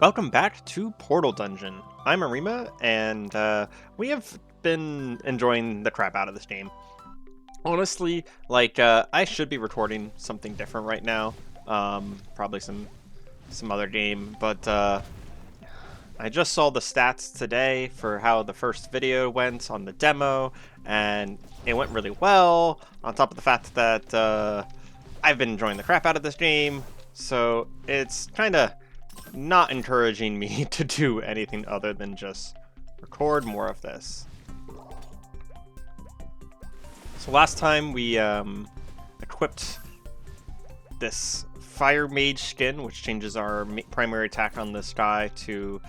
Welcome back to Portal Dungeon. I'm Arima, and we have been enjoying the crap out of this game. Honestly, I should be recording something different right now. Probably some other game, but I just saw the stats today for how the first video went on the demo, and it went really well, on top of the fact that I've been enjoying the crap out of this game, so it's kind of not encouraging me to do anything other than just record more of this. So last time we equipped this Fire Mage skin, which changes our primary attack on this guy to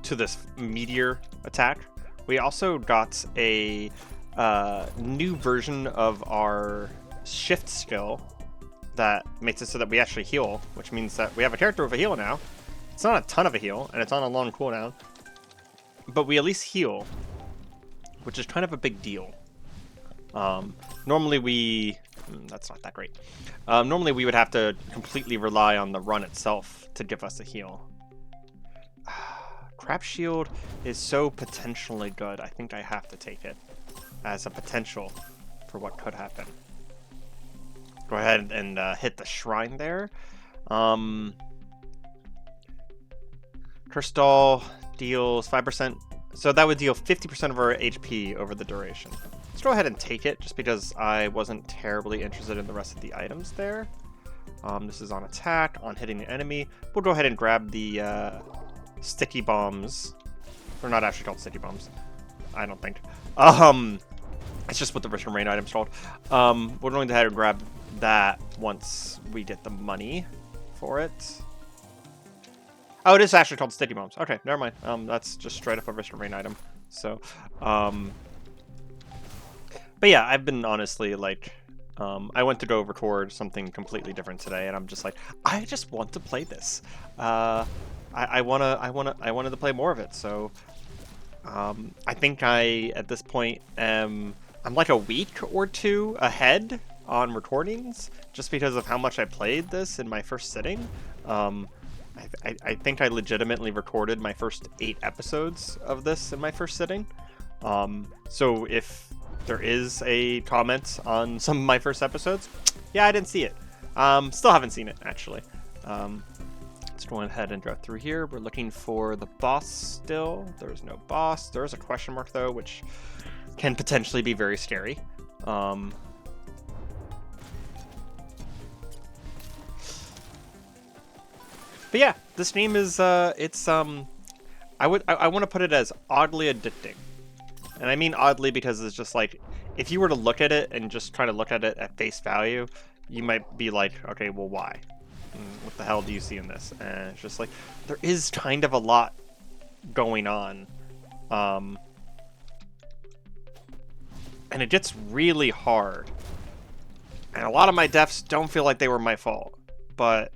this meteor attack. We also got a new version of our shift skill that makes it so that we actually heal, which means that we have a character with a heal now. It's not a ton of a heal, and it's on a long cooldown, but we at least heal, which is kind of a big deal. Normally that's not that great. Normally we would have to completely rely on the run itself to give us a heal. Crap Shield is so potentially good. I think I have to take it as a potential for what could happen. Go ahead and hit the shrine there. Crystal deals 5%, so that would deal 50% of our HP over the duration. Let's go ahead and take it, just because I wasn't terribly interested in the rest of the items there. This is on attack, on hitting the enemy. We'll go ahead and grab the sticky bombs. They're not actually called sticky bombs, I don't think. It's just what the Risk and Rain item's called. We're going to head and grab that once we get the money for it. Oh, it is actually called sticky bombs. Okay, never mind. That's just straight up a Risk and Rain item. So, but yeah, I've been honestly I went to go record something completely different today, and I'm just like, I just want to play this. I wanted to play more of it. So, I think at this point I'm like a week or two ahead on recordings, just because of how much I played this in my first sitting. I think I legitimately recorded my first 8 episodes of this in my first sitting. So if there is a comment on some of my first episodes, yeah, I didn't see it. Still haven't seen it, actually. Let's go ahead and go through here. We're looking for the boss still. There's no boss. There is a question mark, though, which can potentially be very scary. But yeah, this game is I want to put it as oddly addicting. And I mean oddly because it's just like, if you were to look at it and just try to look at it at face value, you might be like, okay, well, why? What the hell do you see in this? And it's just like, there is kind of a lot going on. And it gets really hard. And a lot of my deaths don't feel like they were my fault, but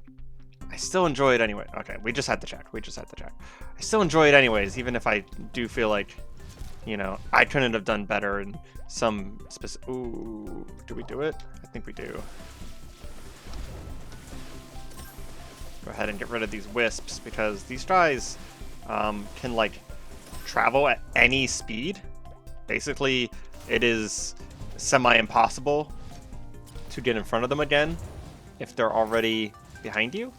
I still enjoy it anyway. Okay, we just had to check. I still enjoy it anyways, even if I do feel like, you know, I couldn't have done better in some specific... Ooh, do we do it? I think we do. Go ahead and get rid of these wisps, because these guys can, travel at any speed. Basically, it is semi-impossible to get in front of them again if they're already behind you.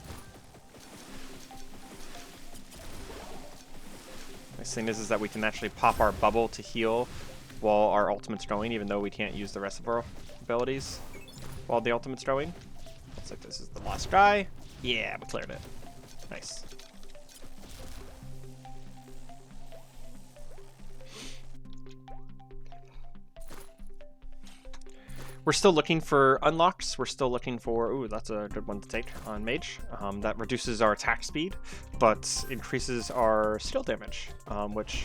Nice thing is that we can actually pop our bubble to heal while our ultimate's going, even though we can't use the rest of our abilities while the ultimate's going. Looks like this is the last guy. Yeah, we cleared it. Nice. We're still looking for unlocks. We're still looking for... Ooh, that's a good one to take on Mage. That reduces our attack speed, but increases our skill damage, which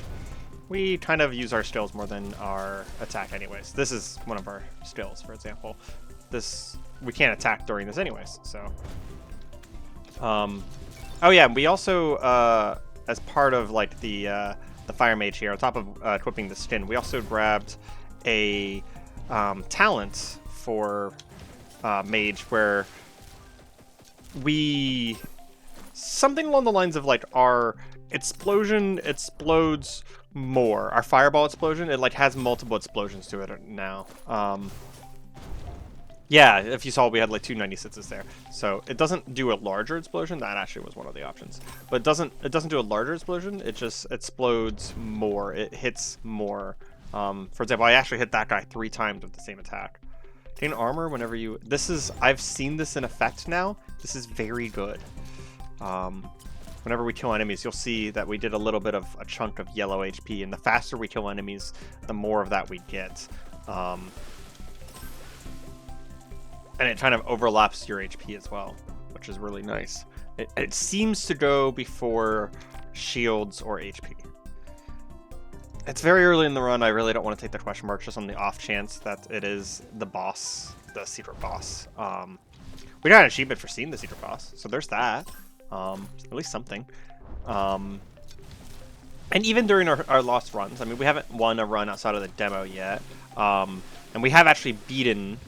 we kind of use our skills more than our attack anyways. This is one of our skills, for example. We can't attack during this anyways, so... Oh yeah, we also, as part of, the Fire Mage here, on top of equipping the skin, we also grabbed a... talent for Mage, where we something along the lines of like our explosion explodes more. Our fireball explosion, it like has multiple explosions to it now. Yeah, if you saw, we had like 296s there. So it doesn't do a larger explosion. That actually was one of the options. But it doesn't do a larger explosion. It just explodes more. It hits more. For example, I actually hit that guy 3 times with the same attack. Gain armor whenever you... I've seen this in effect now. This is very good. Whenever we kill enemies, you'll see that we did a little bit of a chunk of yellow HP. And the faster we kill enemies, the more of that we get. And it kind of overlaps your HP as well, which is really nice. It seems to go before shields or HP. It's very early in the run. I really don't want to take the question mark just on the off chance that it is the boss, the secret boss. We got an achievement for seeing the secret boss, so there's that. At least something. And even during our lost runs, I mean, we haven't won a run outside of the demo yet. And we have actually beaten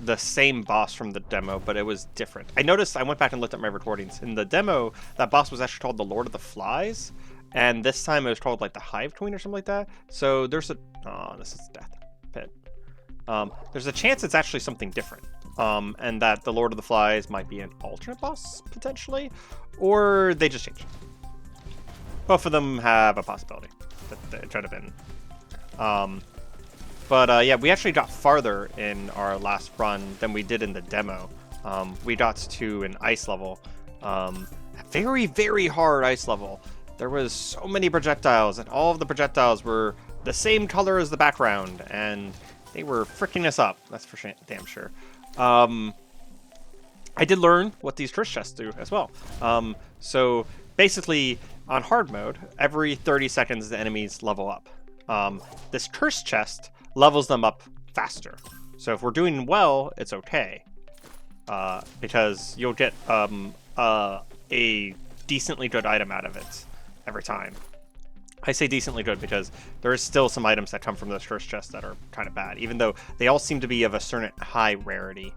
the same boss from the demo, but it was different. I noticed, I went back and looked at my recordings. In the demo, that boss was actually called the Lord of the Flies, and this time it was called like the Hive Queen or something like that. So there's a... Oh, this is Death Pit. There's a chance it's actually something different. And that the Lord of the Flies might be an alternate boss, potentially, or they just changed. Both of them have a possibility that it could have been. But yeah, we actually got farther in our last run than we did in the demo. We got to an ice level, a very, very hard ice level. There was so many projectiles, and all of the projectiles were the same color as the background, and they were freaking us up. That's for damn sure. I did learn what these curse chests do as well. So basically, on hard mode, every 30 seconds the enemies level up. This curse chest levels them up faster. So if we're doing well, it's okay. Because you'll get a decently good item out of it every time. I say decently good because there is still some items that come from those curse chests that are kind of bad, even though they all seem to be of a certain high rarity.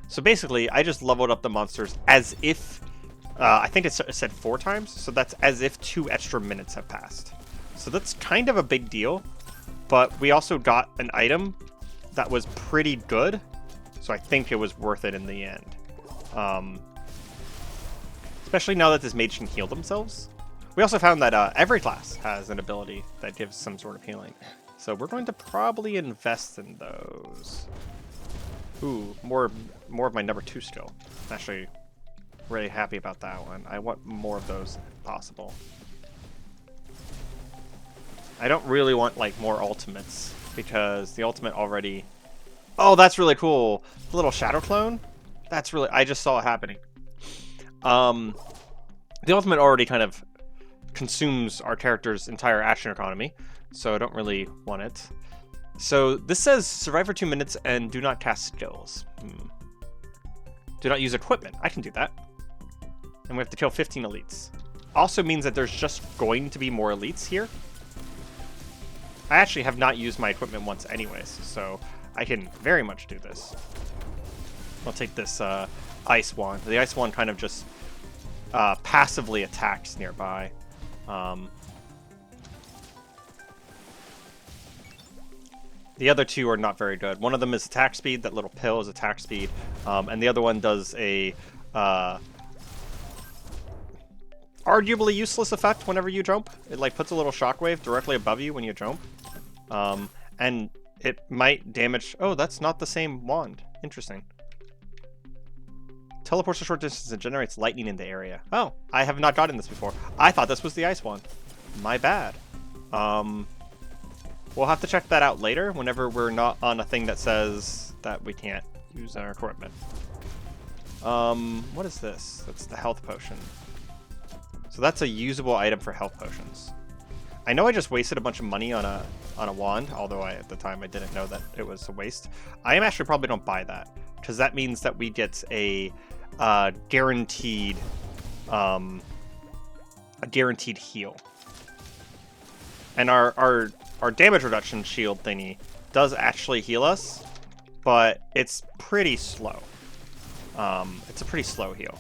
So basically, I just leveled up the monsters as if, I think it said 4 times, so that's as if 2 extra minutes have passed. So that's kind of a big deal, but we also got an item that was pretty good, so I think it was worth it in the end. Especially now that this mage can heal themselves. We also found that every class has an ability that gives some sort of healing. So we're going to probably invest in those. Ooh, more of my number 2 skill. I'm actually really happy about that one. I want more of those if possible. I don't really want like more ultimates because the ultimate already... Oh, that's really cool. The little shadow clone? That's really... I just saw it happening. The ultimate already kind of consumes our character's entire action economy, so I don't really want it. So this says survive for 2 minutes and do not cast skills. Do not use equipment. I can do that. And we have to kill 15 elites. Also means that there's just going to be more elites here. I actually have not used my equipment once anyways, so I can very much do this. I'll take this ice wand. The ice wand kind of just passively attacks nearby. The other 2 are not very good. One of them is attack speed. That little pill is attack speed. And the other one does a arguably useless effect whenever you jump. It like puts a little shockwave directly above you when you jump. And it might damage... Oh, that's not the same wand. Interesting. Teleports a short distance and generates lightning in the area. Oh, I have not gotten this before. I thought this was the ice wand. My bad. We'll have to check that out later whenever we're not on a thing that says that we can't use our equipment. What is this? That's the health potion. So that's a usable item for health potions. I know I just wasted a bunch of money on a wand, although at the time I didn't know that it was a waste. I am actually probably don't buy that because that means that we get a guaranteed heal. And our damage reduction shield thingy does actually heal us, but it's pretty slow. It's a pretty slow heal.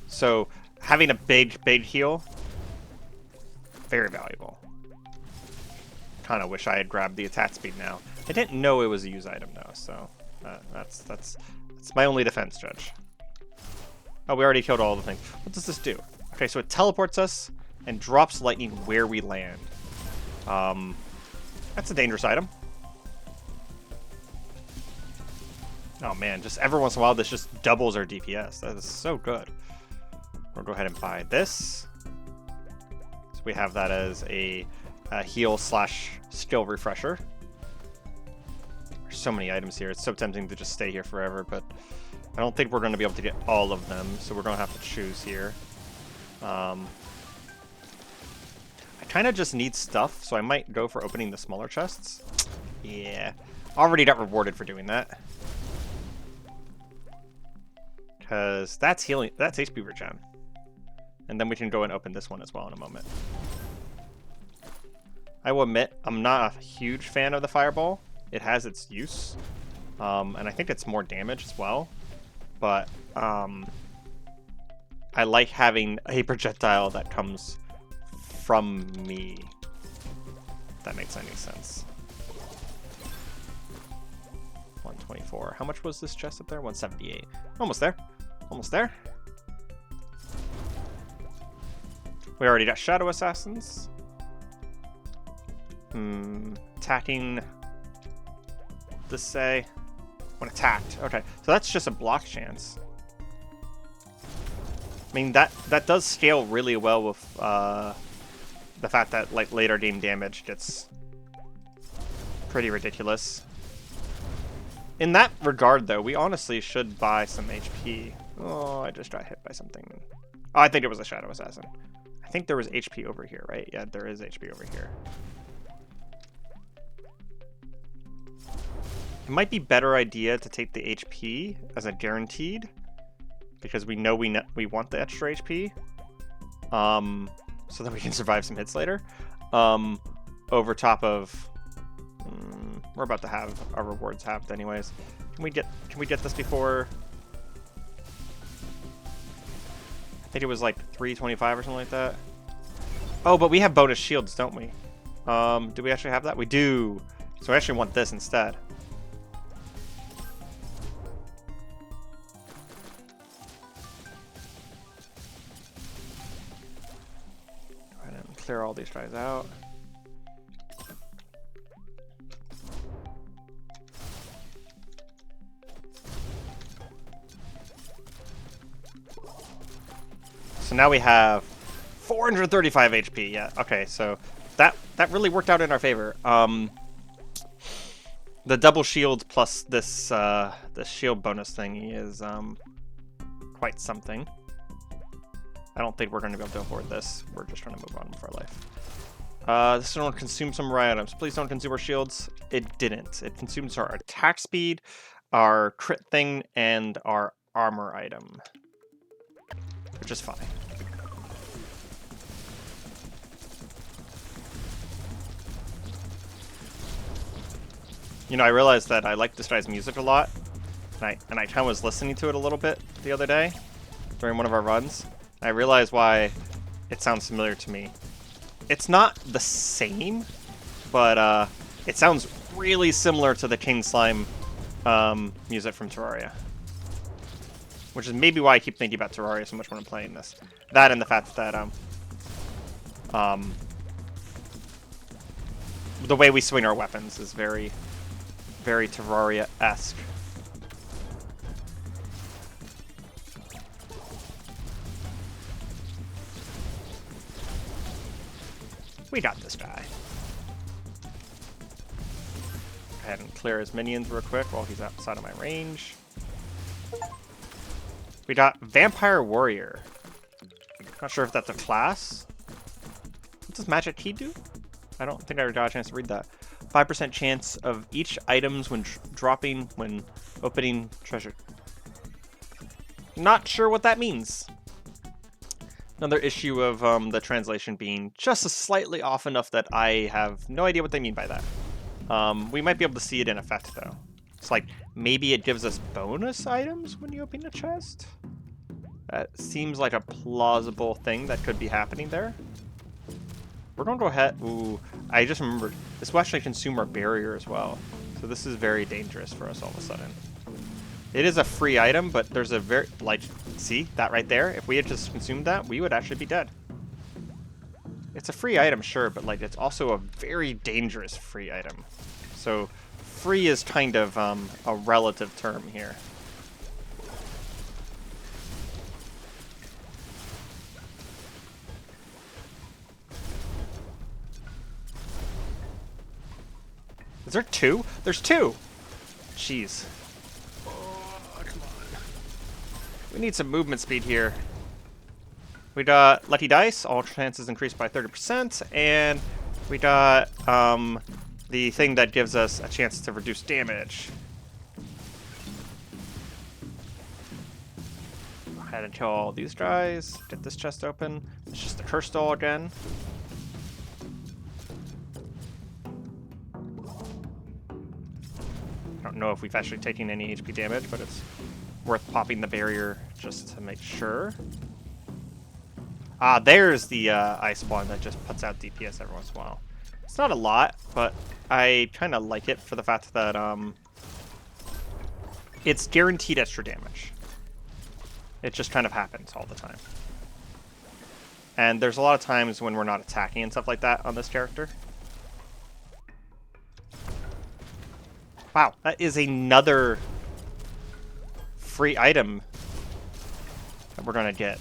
So having a big heal, very valuable. Kind of wish I had grabbed the attack speed now. I didn't know it was a use item though, so that's my only defense, Judge. Oh, we already killed all the things. What does this do? Okay, so it teleports us and drops lightning where we land. That's a dangerous item. Oh man, just every once in a while this just doubles our DPS. That is so good. We'll go ahead and buy this. So we have that as a heal slash skill refresher. There's so many items here. It's so tempting to just stay here forever, but I don't think we're going to be able to get all of them, so we're going to have to choose here. I kind of just need stuff, so I might go for opening the smaller chests. Yeah, already got rewarded for doing that. Because that's healing, that's HP regen. And then we can go and open this one as well in a moment. I will admit, I'm not a huge fan of the fireball. It has its use, and I think it's more damage as well. But I like having a projectile that comes from me. If that makes any sense. 124. How much was this chest up there? 178. Almost there. Almost there. We already got Shadow Assassins. Attacking. What does this say? When attacked. Okay, so that's just a block chance. I mean, that does scale really well with the fact that like later game damage gets pretty ridiculous. In that regard, though, we honestly should buy some HP. Oh, I just got hit by something. Oh, I think it was a Shadow Assassin. I think there was HP over here, right? Yeah, there is HP over here. It might be better idea to take the HP as a guaranteed, because we know we want the extra HP, so that we can survive some hits later. Over top of, we're about to have our rewards halved anyways. Can we get this before? I think it was like 325 or something like that. Oh, but we have bonus shields, don't we? Do we actually have that? We do. So I actually want this instead. Clear all these guys out. So now we have 435 HP. Yeah, okay, so that really worked out in our favor. The double shield plus this this shield bonus thingy is quite something. I don't think we're going to be able to afford this. We're just trying to move on with our life. This one consumed some rare items. Please don't consume our shields. It didn't. It consumes our attack speed, our crit thing, and our armor item, which is fine. You know, I realized that I like this guy's music a lot, and I kind of was listening to it a little bit the other day during one of our runs. I realize why it sounds familiar to me. It's not the same, but it sounds really similar to the King Slime music from Terraria. Which is maybe why I keep thinking about Terraria so much when I'm playing this. That and the fact that the way we swing our weapons is very, very Terraria-esque. We got this guy. Go ahead and clear his minions real quick while he's outside of my range. We got Vampire Warrior. Not sure if that's a class. What does Magic Key do? I don't think I got a chance to read that. 5% chance of each items when dropping when opening treasure. Not sure what that means. Another issue of the translation being just slightly off enough that I have no idea what they mean by that. We might be able to see it in effect, though. It's like, maybe it gives us bonus items when you open a chest? That seems like a plausible thing that could be happening there. We're going to go ahead. Ooh, I just remembered. This will actually consume our barrier as well. So this is very dangerous for us all of a sudden. It is a free item, but there's a very, like, see that right there? If we had just consumed that, we would actually be dead. It's a free item, sure, but like it's also a very dangerous free item. So free is kind of a relative term here. Is there two? There's two! Jeez. Oh, come on. We need some movement speed here. We got Lucky Dice, all chances increased by 30%, and we got the thing that gives us a chance to reduce damage. Go ahead and kill all these guys, get this chest open. It's just the curse doll again. I don't know if we've actually taken any HP damage, but it's worth popping the barrier just to make sure. There's the ice spawn that just puts out DPS every once in a while. It's not a lot, but I kind of like it for the fact that it's guaranteed extra damage. It just kind of happens all the time. And there's a lot of times when we're not attacking and stuff like that on this character. Wow, that is another free item that we're gonna get.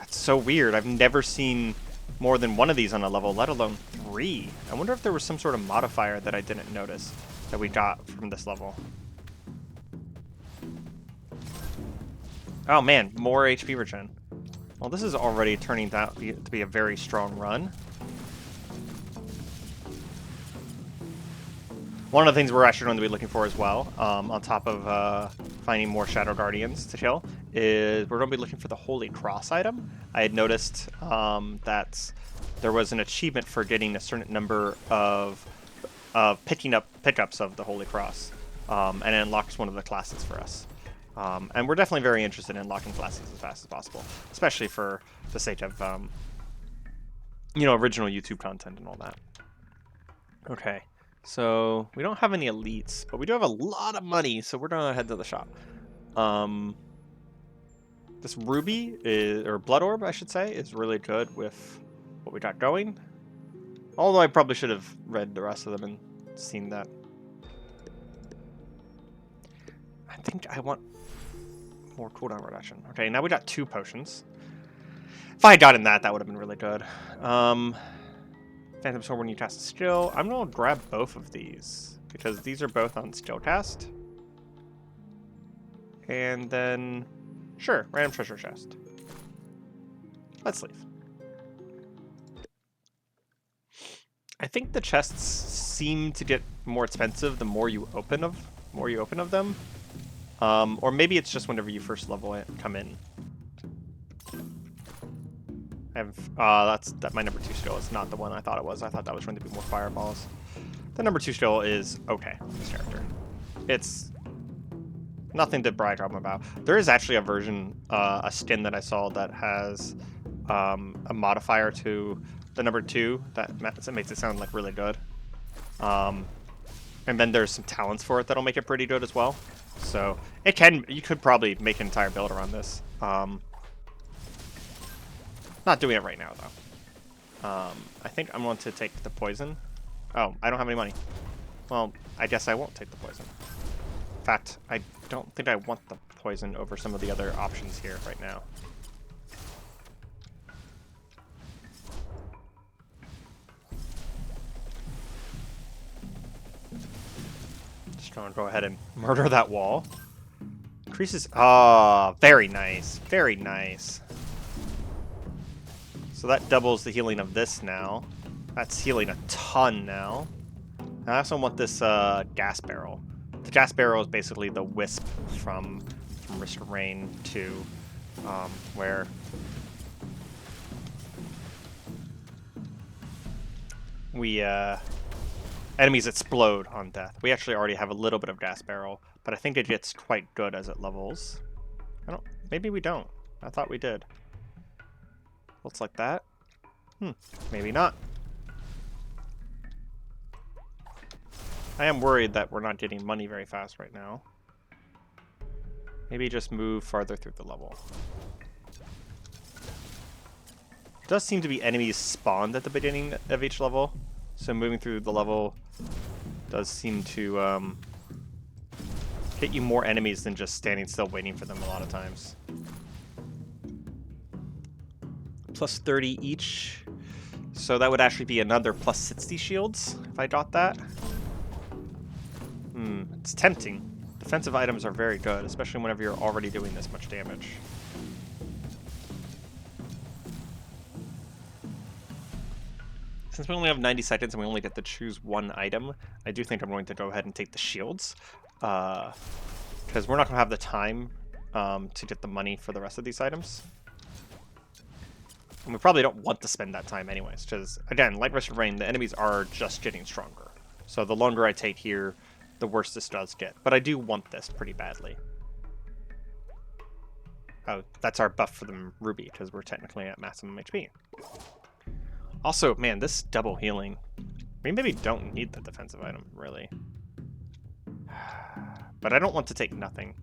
So weird. I've never seen more than one of these on a level, let alone 3. I wonder if there was some sort of modifier that I didn't notice that we got from this level. Oh man, more HP regen. Well, this is already turning out to be a very strong run. One of the things we're actually going to be looking for as well, on top of finding more Shadow Guardians to kill, is we're going to be looking for the Holy Cross item. I had noticed that there was an achievement for getting a certain number of pickups of the Holy Cross, and it unlocks one of the classes for us. And we're definitely very interested in unlocking classes as fast as possible, especially for the sake of original YouTube content and all that. Okay. So, we don't have any elites, but we do have a lot of money, so we're gonna head to the shop. This ruby, or blood orb, I should say, is really good with what we got going. Although I probably should have read the rest of them and seen that. I think I want more cooldown reduction. Okay, now we got 2 potions. If I had gotten that, that would have been really good. Phantom Sword when you cast a skill. I'm going to grab both of these because these are both on skill cast. And then, sure, random treasure chest. Let's leave. I think the chests seem to get more expensive the more you open of them. Or maybe it's just whenever you first level it, come in. That's my number 2 skill is not the one I thought it was. I thought that was going to be more fireballs. The number 2 skill is okay on this character. It's nothing to brag on about. There is actually a version, a skin that I saw that has a modifier to the number 2 that makes it sound like really good. And then there's some talents for it that'll make it pretty good as well. So you could probably make an entire build around this. Not doing it right now, though. I think I'm going to take the poison. Oh, I don't have any money. Well, I guess I won't take the poison. In fact, I don't think I want the poison over some of the other options here right now. Just going to go ahead and murder that wall. Increases... Oh, very nice. Very nice. So that doubles the healing of this now. That's healing a ton now. I also want this gas barrel. The gas barrel is basically the wisp from Risk of Rain 2, where we enemies explode on death. We actually already have a little bit of gas barrel, but I think it gets quite good as it levels. Maybe we don't. I thought we did. Looks like that. Maybe not. I am worried that we're not getting money very fast right now. Maybe just move farther through the level. It does seem to be enemies spawned at the beginning of each level, so moving through the level does seem to hit you more enemies than just standing still waiting for them a lot of times. Plus 30 each, so that would actually be another plus 60 shields if I got that. It's tempting. Defensive items are very good, especially whenever you're already doing this much damage. Since we only have 90 seconds and we only get to choose one item, I do think I'm going to go ahead and take the shields. Because we're not going to have the time to get the money for the rest of these items. And we probably don't want to spend that time anyways, because, again, like Rest of Rain, the enemies are just getting stronger. So the longer I take here, the worse this does get. But I do want this pretty badly. Oh, that's our buff for the Ruby, because we're technically at maximum HP. Also, man, this double healing. We maybe don't need the defensive item, really. But I don't want to take nothing.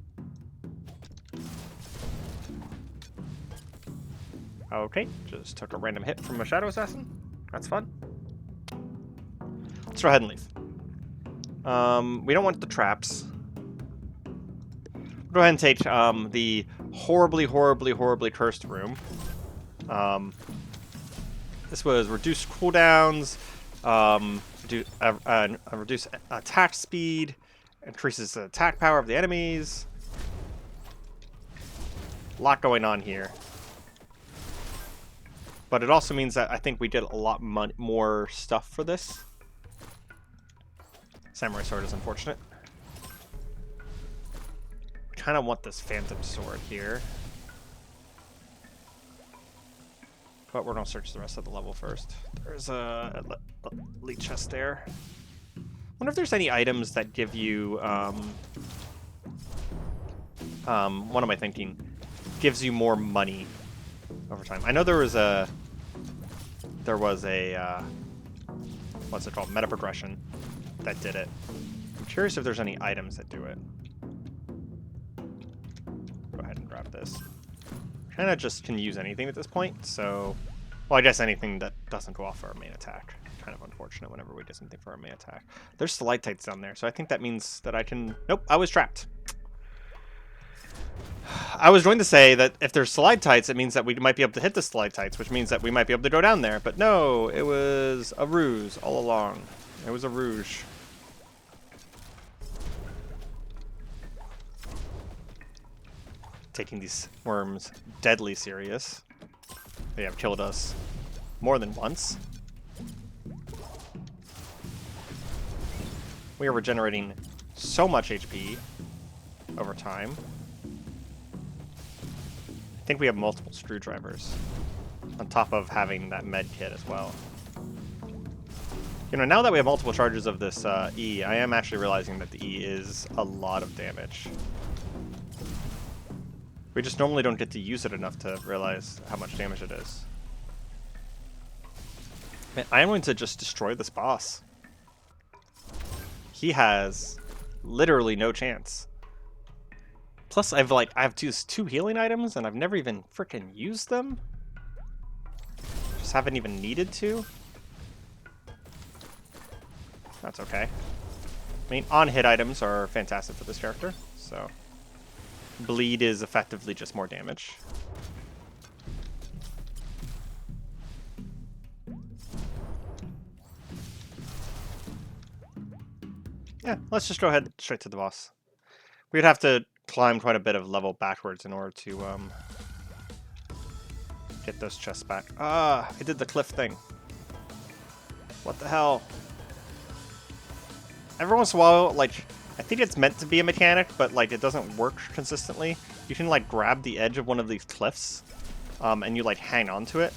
Okay, just took a random hit from a Shadow Assassin. That's fun. Let's go ahead and leave. We don't want the traps. We'll go ahead and take the horribly, horribly, horribly cursed room. This was reduced cooldowns, reduce attack speed, increases the attack power of the enemies. A lot going on here. But it also means that I think we did a lot more stuff for this. Samurai Sword is unfortunate. Kind of want this Phantom Sword here. But we're going to search the rest of the level first. There's a elite chest there. I wonder if there's any items that give you... what am I thinking? Gives you more money over time. I know there was a... what's it called? Meta progression that did it. I'm curious if there's any items that do it. Go ahead and grab this. Kind of just can use anything at this point, so... Well, I guess anything that doesn't go off for our main attack. Kind of unfortunate whenever we do something for our main attack. There's stalactites down there, so I think that means that I can... Nope, I was trapped. I was going to say that if there's stalactites, it means that we might be able to hit the stalactites, which means that we might be able to go down there. But no, it was a ruse all along. It was a rouge. Taking these worms deadly serious. They have killed us more than once. We are regenerating so much HP over time. I think we have multiple screwdrivers on top of having that med kit as well. You know, now that we have multiple charges of this E, I am actually realizing that the E is a lot of damage. We just normally don't get to use it enough to realize how much damage it is. Man, I am going to just destroy this boss. He has literally no chance. Plus, I have two healing items, and I've never even freaking used them. Just haven't even needed to. That's okay. I mean, on-hit items are fantastic for this character, so... Bleed is effectively just more damage. Yeah, let's just go ahead straight to the boss. We'd have to climb quite a bit of level backwards in order to get those chests back. Ah, I did the cliff thing. What the hell? Every once in a while, like... I think it's meant to be a mechanic, but like it doesn't work consistently. You can like grab the edge of one of these cliffs, and you like hang on to it.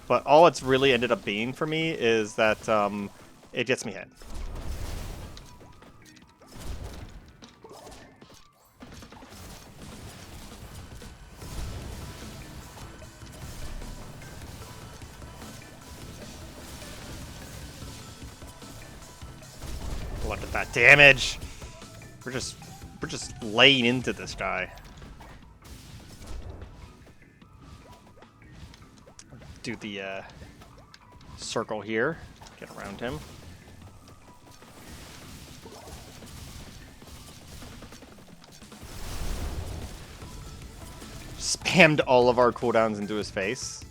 But all it's really ended up being for me is that it gets me hit. look at that damage. We're just laying into this guy. Do the circle here. Get around him. Spammed all of our cooldowns into his face.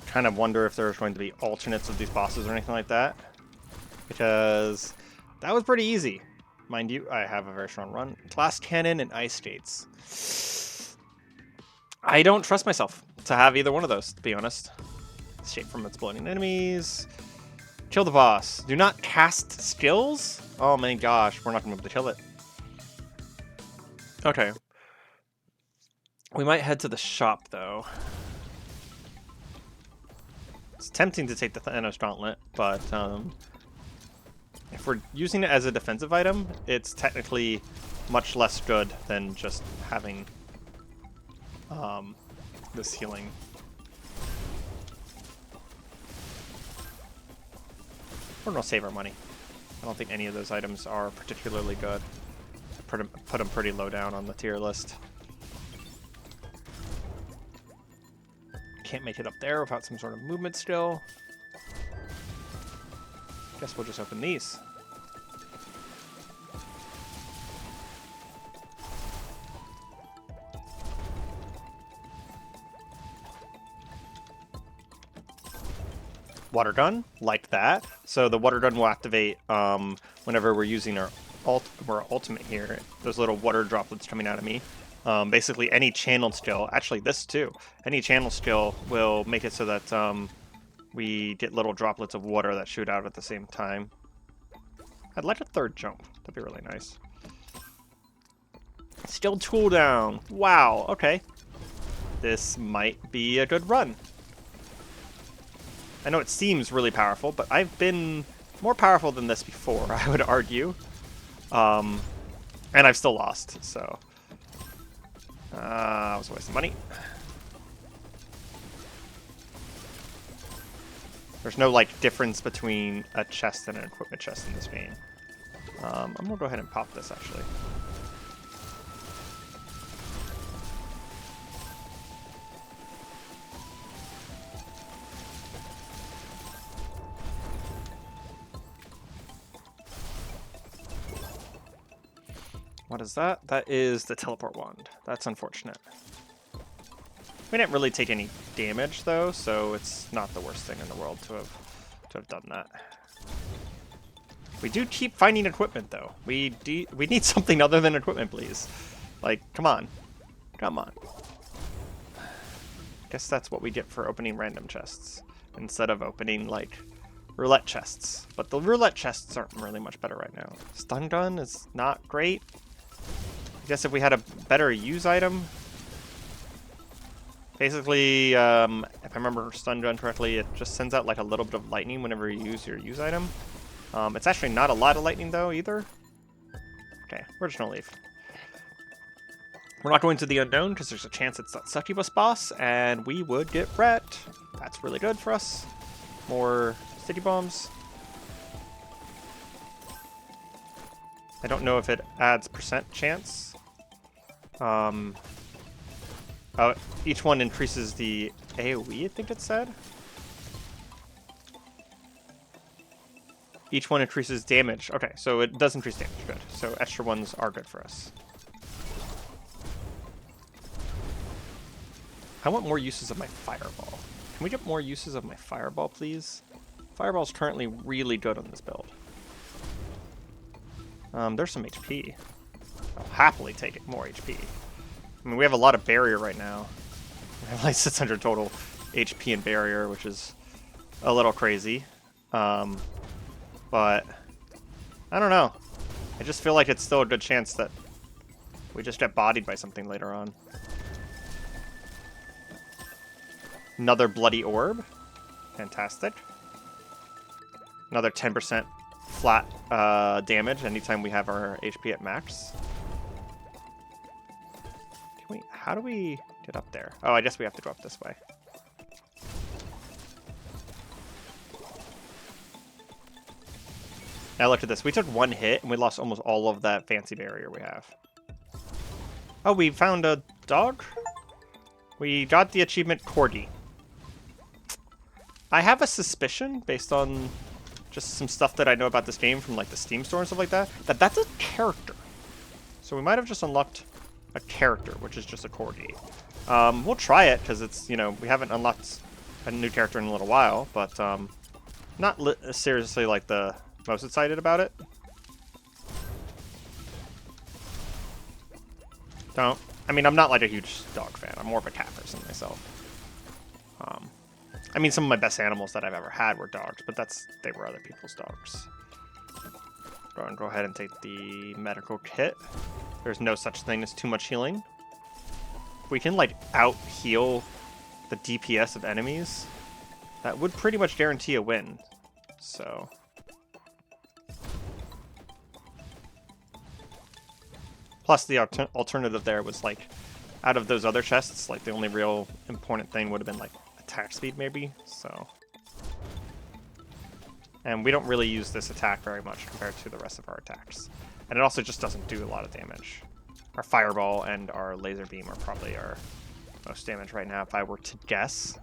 Kind of wonder if there's going to be alternates of these bosses or anything like that, because that was pretty easy. Mind you, I have a very strong run. Blast Cannon and Ice Skates. I don't trust myself to have either one of those, to be honest. Escape from exploding enemies. Kill the boss. Do not cast skills? Oh my gosh, we're not going to be able to kill it. Okay. We might head to the shop, though. It's tempting to take the Thanos Gauntlet, but if we're using it as a defensive item, it's technically much less good than just having this healing. We're gonna save our money. I don't think any of those items are particularly good. Put them pretty low down on the tier list. Can't make it up there without some sort of movement still. Guess we'll just open these. Water gun, like that. So the water gun will activate whenever we're using our ultimate here. Those little water droplets coming out of me. Basically, any channeled skill, actually this too, any channel skill will make it so that we get little droplets of water that shoot out at the same time. I'd like a third jump. That'd be really nice. Still tool down. Wow, okay. This might be a good run. I know it seems really powerful, but I've been more powerful than this before, I would argue. And I've still lost, so... I was wasting money. There's no, like, difference between a chest and an equipment chest in this game. I'm gonna go ahead and pop this, actually. What is that? That is the teleport wand. That's unfortunate. We didn't really take any damage though, so it's not the worst thing in the world to have done that. We do keep finding equipment though. We need something other than equipment, please. Like, come on. Come on. Guess that's what we get for opening random chests instead of opening like roulette chests. But the roulette chests aren't really much better right now. Stun gun is not great. I guess if we had a better use item. Basically, if I remember stun gun correctly, it just sends out like a little bit of lightning whenever you use your use item. It's actually not a lot of lightning though either. Okay, we're just gonna leave. We're not going to the unknown because there's a chance it's that succubus boss, and we would get wrecked. That's really good for us. More sticky bombs. I don't know if it adds percent chance. Each one increases the AoE, I think it said. Each one increases damage. Okay, so it does increase damage. Good. So extra ones are good for us. I want more uses of my fireball. Can we get more uses of my fireball, please? Fireball's currently really good on this build. There's some HP. I'll happily take it, more HP. I mean, we have a lot of barrier right now. We have like 600 total HP in barrier, which is a little crazy. But I don't know. I just feel like it's still a good chance that we just get bodied by something later on. Another bloody orb. Fantastic. Another 10% flat damage anytime we have our HP at max. how do we get up there? Oh, I guess we have to go up this way. Now look at this. We took one hit and we lost almost all of that fancy barrier we have. Oh, we found a dog? We got the achievement Corgi. I have a suspicion, based on just some stuff that I know about this game from like the Steam store and stuff like that, that that's a character. So we might have just unlocked a character, which is just a Corgi. We'll try it, because it's, you know, we haven't unlocked a new character in a little while, but not seriously like the most excited about it. I mean, I'm not like a huge dog fan. I'm more of a cat person myself. I mean, some of my best animals that I've ever had were dogs, but they were other people's dogs. Go ahead and take the medical kit. There's no such thing as too much healing. We can like out-heal the DPS of enemies. That would pretty much guarantee a win. So... Plus, the alternative there was, like, out of those other chests, like, the only real important thing would have been, like, attack speed, maybe, so... And we don't really use this attack very much compared to the rest of our attacks. And it also just doesn't do a lot of damage. Our Fireball and our Laser Beam are probably our most damage right now, if I were to guess.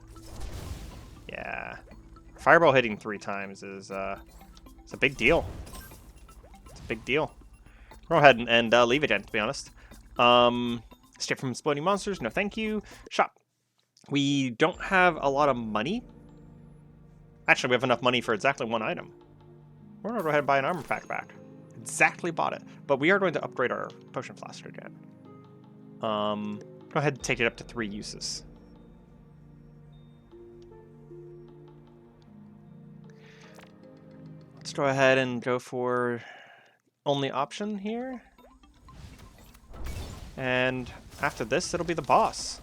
Yeah. Fireball hitting 3 times is, it's a big deal. It's a big deal. Go ahead and leave it in, to be honest. Escape from exploding monsters, no thank you. Shop. We don't have a lot of money. Actually, we have enough money for exactly 1 item. We're going to go ahead and buy an armor pack back. Exactly bought it. But we are going to upgrade our potion flask again. Go ahead and take it up to 3 uses. Let's go ahead and go for... only option here. And after this, it'll be the boss.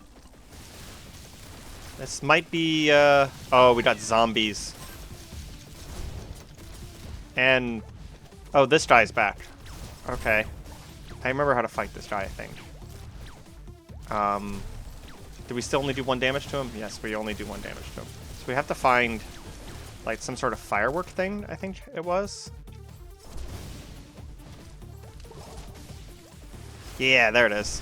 This might be, oh, we got zombies. And, oh, this guy's back. Okay. I remember how to fight this guy, I think. Do we still only do 1 damage to him? Yes, we only do 1 damage to him. So we have to find, like, some sort of firework thing, I think it was. Yeah, there it is.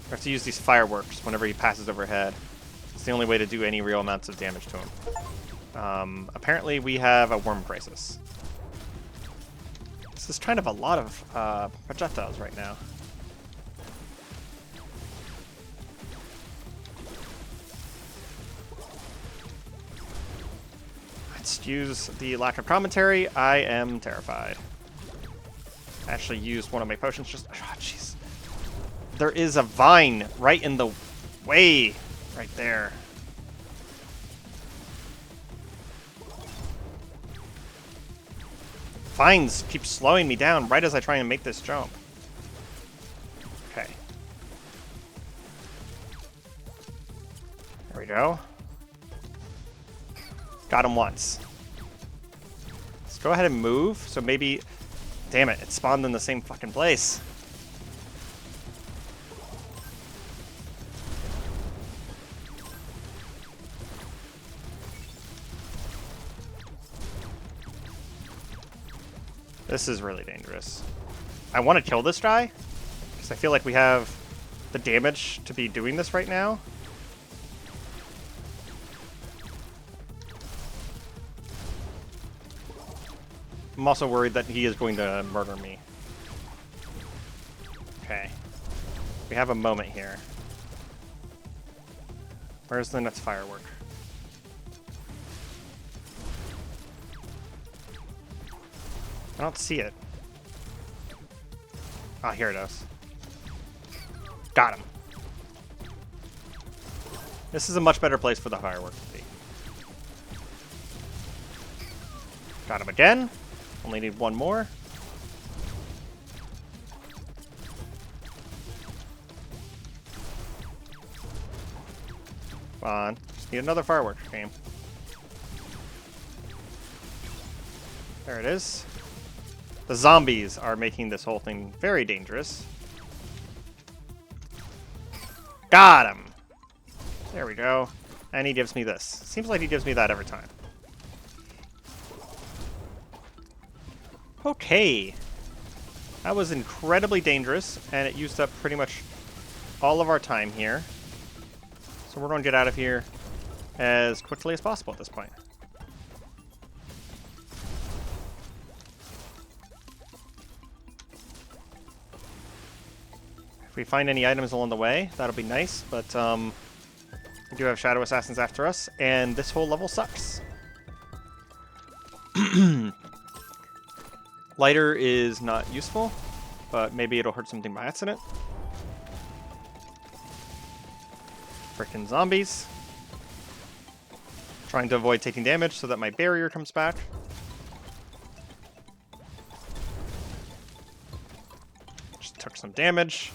We have to use these fireworks whenever he passes overhead. It's the only way to do any real amounts of damage to him. Apparently we have a worm crisis. This is kind of a lot of projectiles right now. Excuse the lack of commentary. I am terrified. I actually used one of my potions just... Oh, jeez. There is a vine right in the way. Right there. Vines keep slowing me down right as I try and make this jump. Okay. There we go. Got him once. Let's go ahead and move. So maybe... Damn it, it spawned in the same fucking place. This is really dangerous. I want to kill this guy, because I feel like we have the damage to be doing this right now. I'm also worried that he is going to murder me. Okay. We have a moment here. Where's the next firework? I don't see it. Ah, here it is. Got him. This is a much better place for the firework to be. Got him again. Only need 1 more. Come on. Just need another firework game. There it is. The zombies are making this whole thing very dangerous. Got him! There we go. And he gives me this. Seems like he gives me that every time. Okay. That was incredibly dangerous, and it used up pretty much all of our time here. So we're going to get out of here as quickly as possible at this point. If we find any items along the way, that'll be nice, but we do have Shadow Assassins after us, and this whole level sucks. Lighter is not useful, but maybe it'll hurt something by accident. Frickin' zombies. Trying to avoid taking damage so that my barrier comes back. Just took some damage.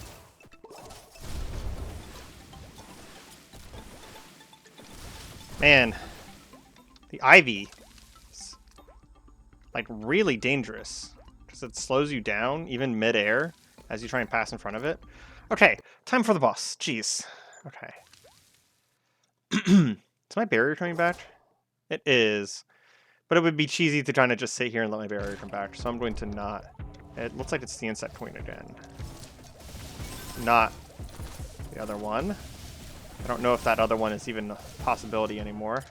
Man, the Ivy is like really dangerous because it slows you down even mid-air as you try and pass in front of it. Okay, time for the boss. Jeez. Okay. Is my barrier coming back? It is. But it would be cheesy to kind of just sit here and let my barrier come back, so I'm going to not. It looks like it's the insect coin again. Not the other one. I don't know if that other one is even a possibility anymore.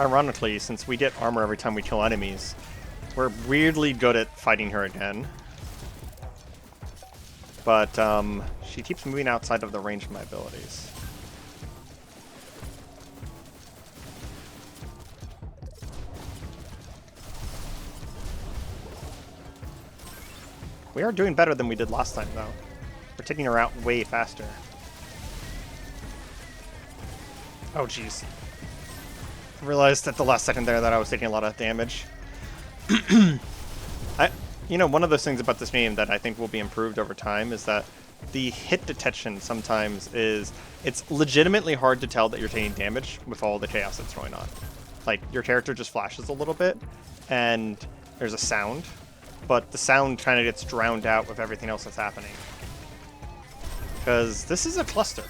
Ironically, since we get armor every time we kill enemies, we're weirdly good at fighting her again. But she keeps moving outside of the range of my abilities. We are doing better than we did last time, though. We're taking her out way faster. Oh, jeez. I realized at the last second there that I was taking a lot of damage. You know, one of those things about this game that I think will be improved over time is that the hit detection sometimes is... It's legitimately hard to tell that you're taking damage with all the chaos that's going on. Like, your character just flashes a little bit, and there's a sound, but the sound kind of gets drowned out with everything else that's happening. Because this is a cluster.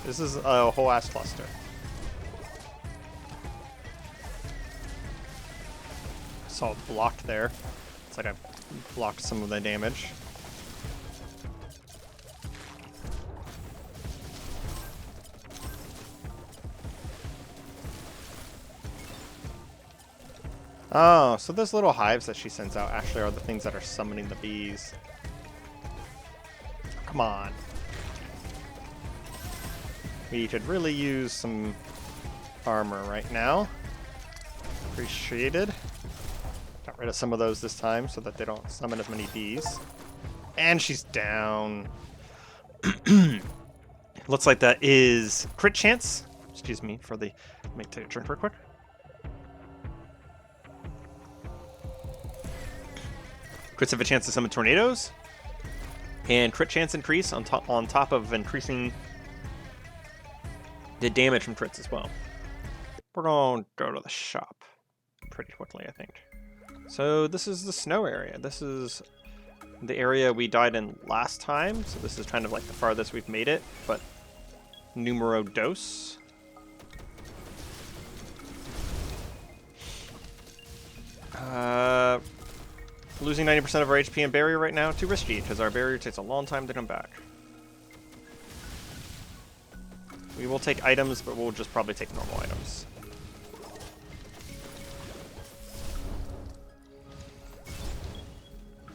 This is a whole ass cluster. Saw it blocked there. It's like I blocked some of the damage. Oh, so those little hives that she sends out actually are the things that are summoning the bees. Come on. We could really use some armor right now. Appreciated. Got rid of some of those this time so that they don't summon as many bees. And she's down. Looks like that is crit chance. Excuse me for the... Let me take a turn real quick. Crits have a chance to summon tornadoes. And crit chance increase on top of increasing the damage from crits as well. We're going to go to the shop pretty quickly, I think. So this is the snow area. This is the area we died in last time. So this is kind of like the farthest we've made it, but numero dos. Losing 90% of our HP and barrier right now, too risky, because our barrier takes a long time to come back. We will take items, but we'll just probably take normal items.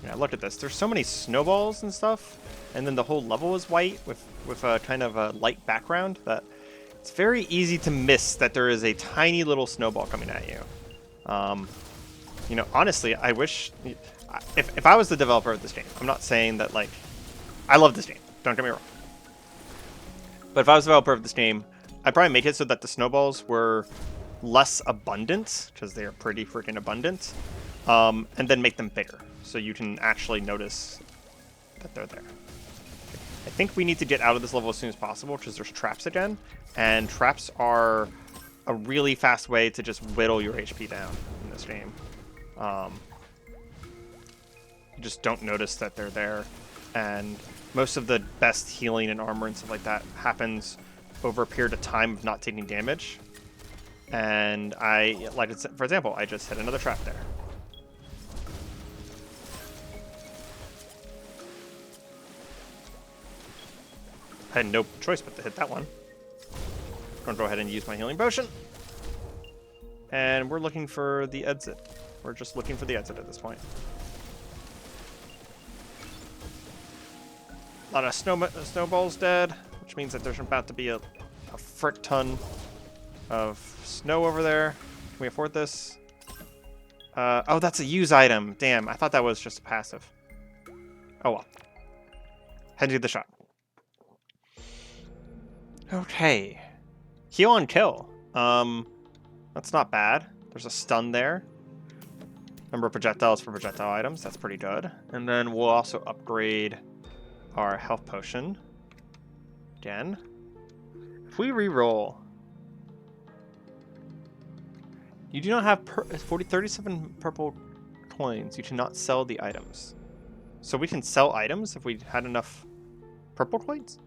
Yeah, look at this. There's so many snowballs and stuff, and then the whole level is white with a kind of a light background that it's very easy to miss that there is a tiny little snowball coming at you. You know, honestly, I wish... If I was the developer of this game, I'm not saying that, like... I love this game, don't get me wrong. But if I was the developer of this game, I'd probably make it so that the snowballs were less abundant, because they are pretty freaking abundant, and then make them bigger, so you can actually notice that they're there. I think we need to get out of this level as soon as possible, because there's traps again, and traps are a really fast way to just whittle your HP down in this game. You just don't notice that they're there, and most of the best healing and armor and stuff like that happens over a period of time of not taking damage. And for example, I just hit another trap there. I had no choice but to hit that one. I'm gonna go ahead and use my healing potion. And we're looking for the exit. We're just looking for the exit at this point. A lot of snowballs dead, which means that there's about to be a frick ton of snow over there. Can we afford this? Oh, that's a use item. Damn, I thought that was just a passive. Oh well. Head to the shop. Okay. Heal on kill. That's not bad. There's a stun there. Number of projectiles for projectile items. That's pretty good. And then we'll also upgrade our health potion. Again. If we re-roll... You do not have 37 purple coins. You cannot sell the items. So we can sell items if we had enough purple coins?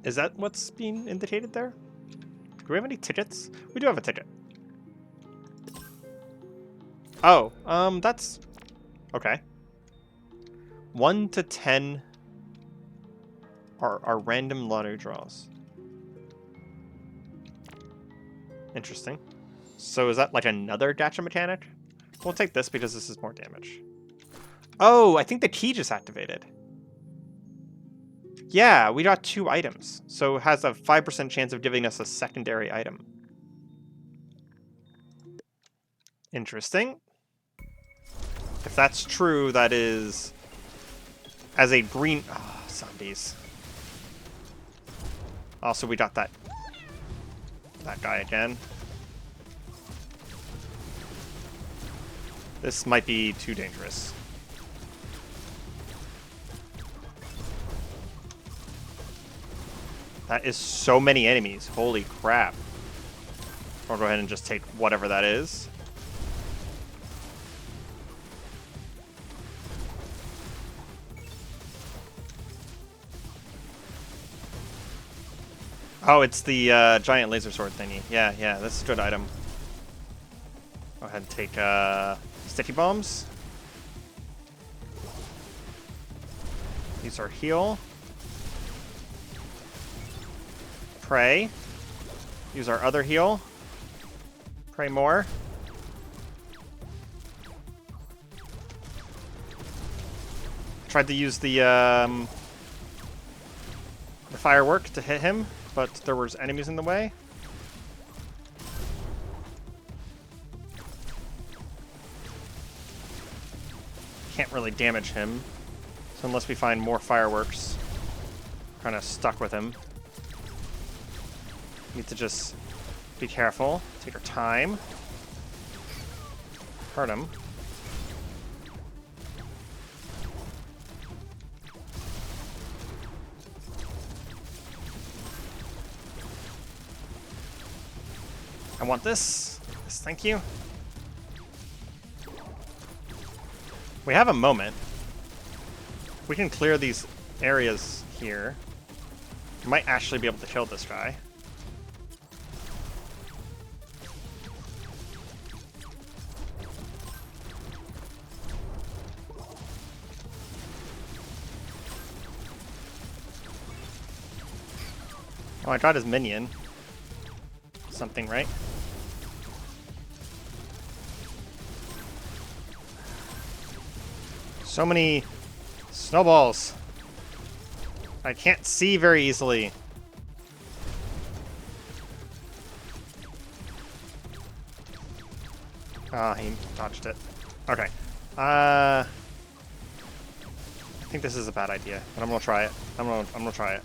Is that what's being indicated there? Do we have any tickets? We do have a ticket. Oh, that's... Okay. 1 to 10 are random lottery draws. Interesting. So is that like another gacha mechanic? We'll take this because this is more damage. Oh, I think the key just activated. Yeah, we got 2 items. So it has a 5% chance of giving us a secondary item. Interesting. If that's true, that is... As a green... Oh, zombies. Also, we got that guy again. This might be too dangerous. That is so many enemies. Holy crap. I'll go ahead and just take whatever that is. Oh, it's the giant laser sword thingy. Yeah, that's a good item. Go ahead and take sticky bombs. Use our heal. Pray. Use our other heal. Pray more. Tried to use the firework to hit him, but there was enemies in the way. Can't really damage him. So unless we find more fireworks, kind of stuck with him. Need to just be careful. Take our time. Hurt him. I want this. Yes, thank you. We have a moment. We can clear these areas here. We might actually be able to kill this guy. Oh, I got his minion. Something, right? So many snowballs. I can't see very easily. Ah, he dodged it. Okay. I think this is a bad idea, but I'm gonna try it. I'm gonna try it.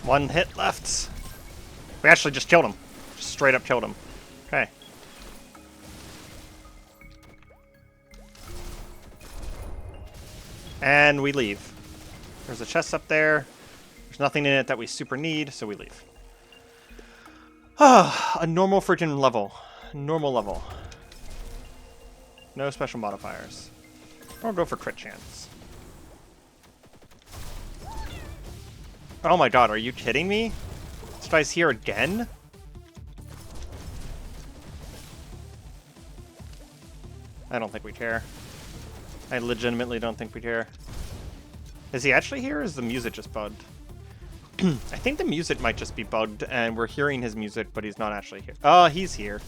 One hit left. We actually just killed him. Just straight up killed him. Okay. And we leave. There's a chest up there. There's nothing in it that we super need, so we leave. Ah, a normal freaking level. Normal level. No special modifiers. I'll go for crit chance. Oh my god, are you kidding me? This guy's here again? I don't think we care. I legitimately don't think we care. Is he actually here, or is the music just bugged? I think the music might just be bugged, and we're hearing his music, but he's not actually here. Oh, he's here.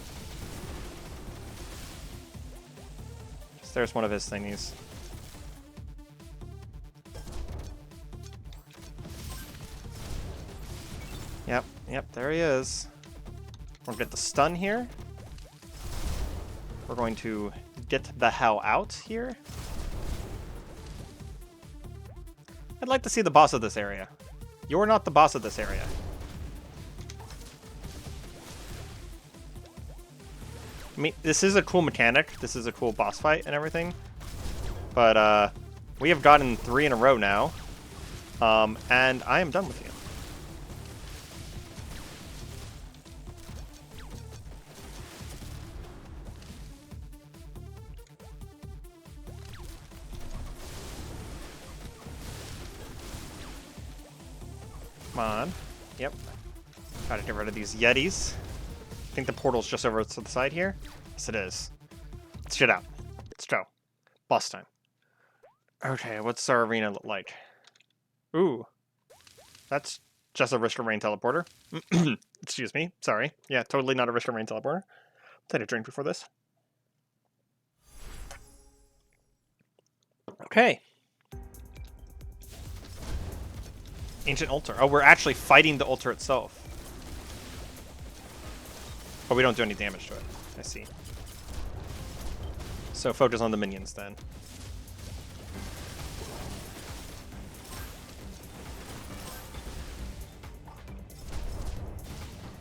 There's one of his thingies. Yep, there he is. We'll get the stun here. We're going to get the hell out here. I'd like to see the boss of this area. You're not the boss of this area. I mean, this is a cool mechanic. This is a cool boss fight and everything. But, we have gotten 3 in a row now. And I am done with you. Come on. Yep. Gotta get rid of these Yetis. I think the portal's just over to the side here. Yes, it is. Let's get out. Let's go. Boss time. Okay, what's our arena look like? Ooh. That's just a risk of rain teleporter. Excuse me. Sorry. Yeah, totally not a risk of rain teleporter. Take a drink before this. Okay. Ancient altar. Oh, we're actually fighting the altar itself. But we don't do any damage to it. I see. So focus on the minions then.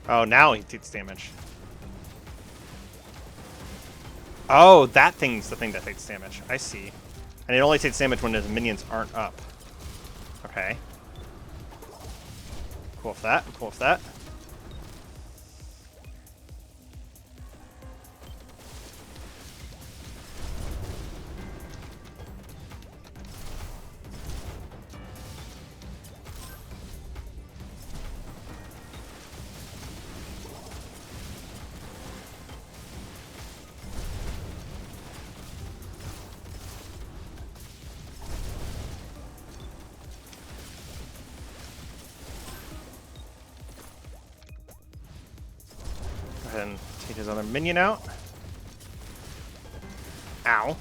Oh, now he takes damage. Oh, that thing's the thing that takes damage. I see. And it only takes damage when his minions aren't up. Okay. Cool with that. Cool with that. Go ahead and take his other minion out. Ow.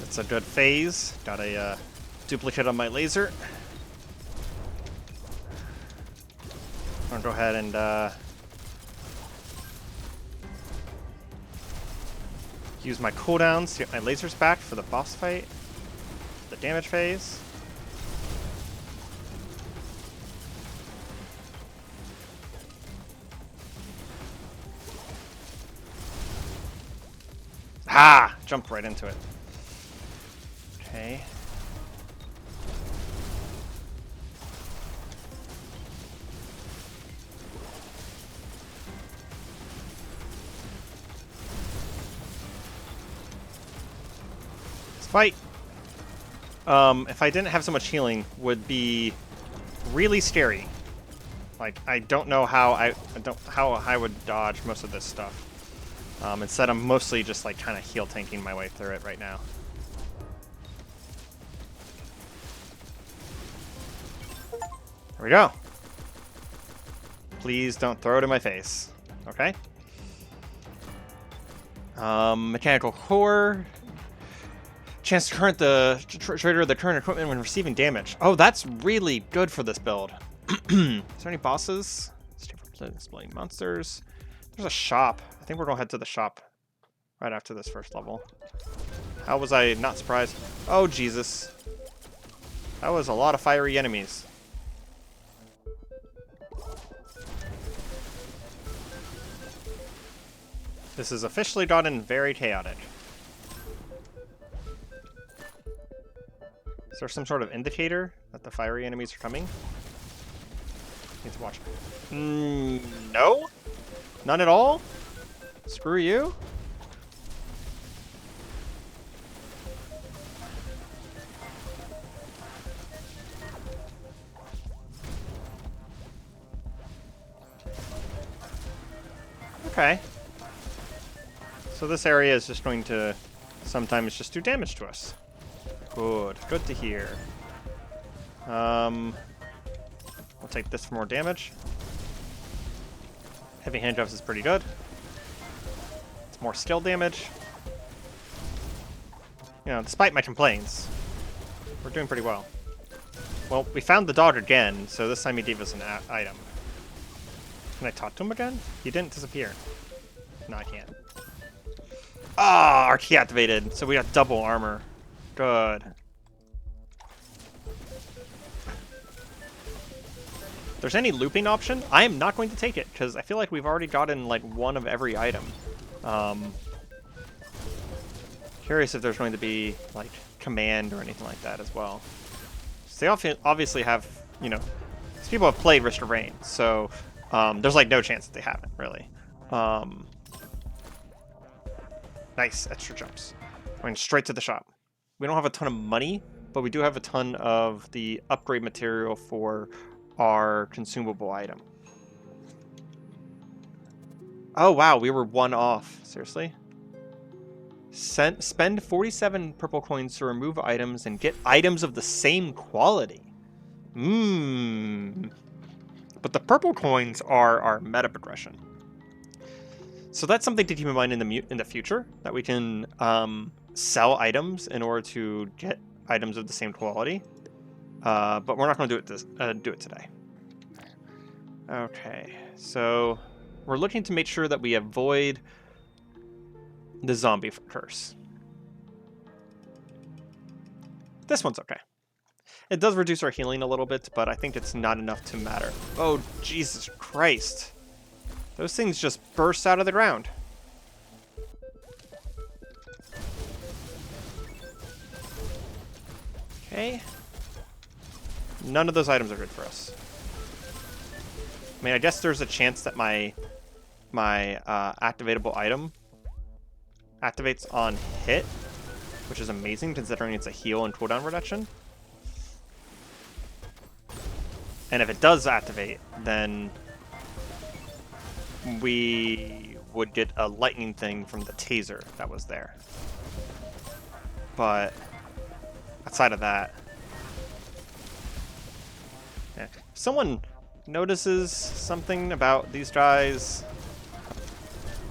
That's a good phase. Got a duplicate on my laser. I'm gonna go ahead and use my cooldowns to get my lasers back for the boss fight, the damage phase. Ha! Jumped right into it. Okay. Fight. If I didn't have so much healing, would be really scary. Like, I don't know how I would dodge most of this stuff. Instead, I'm mostly just like kind of heal tanking my way through it right now. There we go. Please don't throw it in my face. Okay. Mechanical core. Chance to trigger the current equipment when receiving damage. Oh, that's really good for this build. Is there any bosses? Displaying monsters. There's a shop. I think we're gonna head to the shop right after this first level. How was I not surprised? Oh, Jesus. That was a lot of fiery enemies. This has officially gotten very chaotic. Is there some sort of indicator that the fiery enemies are coming? Need to watch. No? None at all? Screw you? Okay. So this area is just going to sometimes just do damage to us. Good. Good to hear. We'll take this for more damage. Heavy hand jobs is pretty good. It's more skill damage. You know, despite my complaints, we're doing pretty well. Well, we found the dog again, so this time he gave us an item. Can I talk to him again? He didn't disappear. No, I can't. Ah, our key activated, so we got double armor. Good. If there's any looping option, I am not going to take it, because I feel like we've already gotten, like, one of every item. Curious if there's going to be, like, command or anything like that as well. So they obviously have, you know, these people have played Risk of Rain, so there's, like, no chance that they haven't, really. Nice, extra jumps. Going straight to the shop. We don't have a ton of money, but we do have a ton of the upgrade material for our consumable item. Oh wow, we were one off. Seriously? Spend 47 purple coins to remove items and get items of the same quality. But the purple coins are our meta progression. So that's something to keep in mind in the future, that we can sell items in order to get items of the same quality. But we're not going to do it today. Okay, so we're looking to make sure that we avoid the zombie curse. This one's okay. It does reduce our healing a little bit, but I think it's not enough to matter. Oh, Jesus Christ. Those things just burst out of the ground. Okay. None of those items are good for us. I mean, I guess there's a chance that my activatable item activates on hit, which is amazing considering it's a heal and cooldown reduction. And if it does activate, then we would get a lightning thing from the taser that was there. But outside of that, yeah. If someone notices something about these guys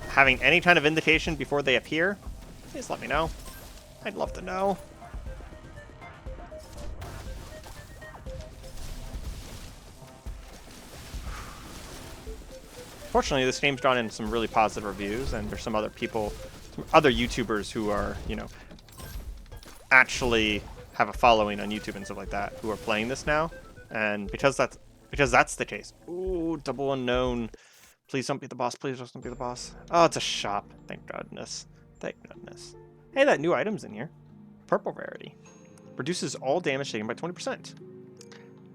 having any kind of indication before they appear, please let me know. I'd love to know. Fortunately, this game's gone in some really positive reviews, and there's some other people, some other YouTubers who are, you know, actually have a following on YouTube and stuff like that, who are playing this now. And because that's the case. Ooh, double unknown. Please don't be the boss. Please don't be the boss. Oh, it's a shop. Thank goodness. Thank goodness. Hey, that new item's in here. Purple rarity. Reduces all damage taken by 20%.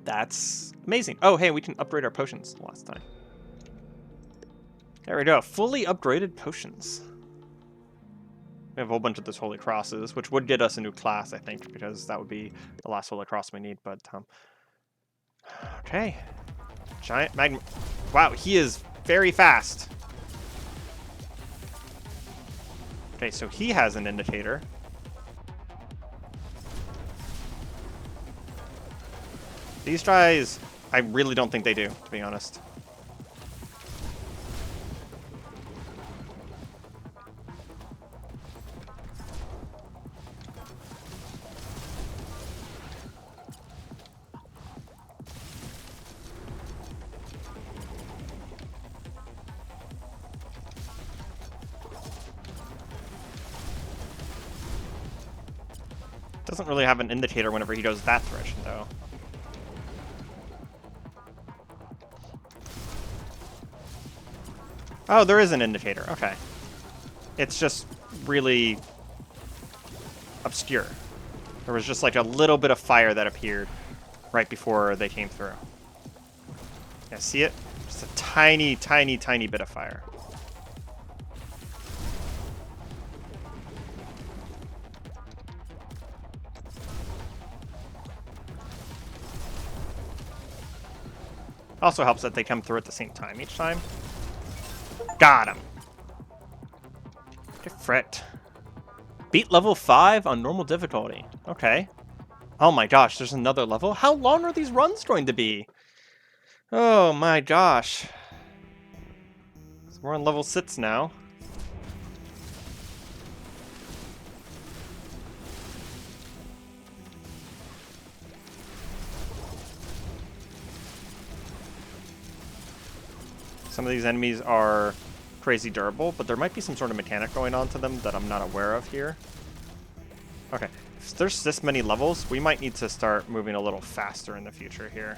That's amazing. Oh, hey, we can upgrade our potions last time. There we go. Fully upgraded potions. We have a whole bunch of those Holy Crosses, which would get us a new class, I think, because that would be the last Holy Cross we need, but, okay. Giant magma. Wow, he is very fast. Okay, so he has an indicator. These guys, I really don't think they do, to be honest. Doesn't really have an indicator whenever he does that direction, though. Oh, there is an indicator. Okay. It's just really obscure. There was just like a little bit of fire that appeared right before they came through. Yeah, see it? Just a tiny, tiny, tiny bit of fire. Also helps that they come through at the same time each time. Got him. Get fret. Beat level 5 on normal difficulty. Okay. Oh my gosh, there's another level? How long are these runs going to be? Oh my gosh. So we're on level 6 now. Some of these enemies are crazy durable, but there might be some sort of mechanic going on to them that I'm not aware of here. Okay, if there's this many levels, we might need to start moving a little faster in the future here.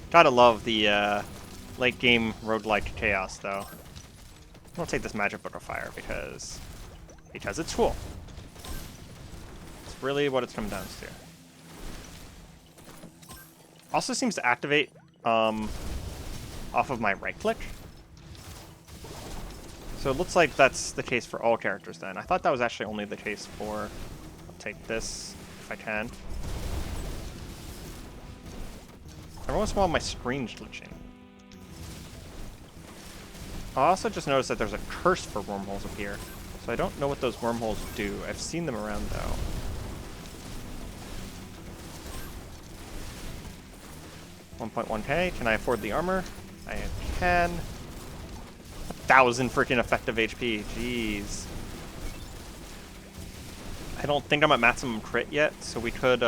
Gotta love the late game roguelike chaos, though. I'll take this magic book of fire because it's cool. It's really what it's come down to. Also seems to activate off of my right click. So it looks like that's the case for all characters then. I thought that was actually only the case for... I'll take this if I can. Every once in a while my screen's glitching. I also just noticed that there's a curse for wormholes up here. So I don't know what those wormholes do. I've seen them around though. $1.1k. Can I afford the armor? I can. 1,000 freaking effective HP. Jeez. I don't think I'm at maximum crit yet, so we could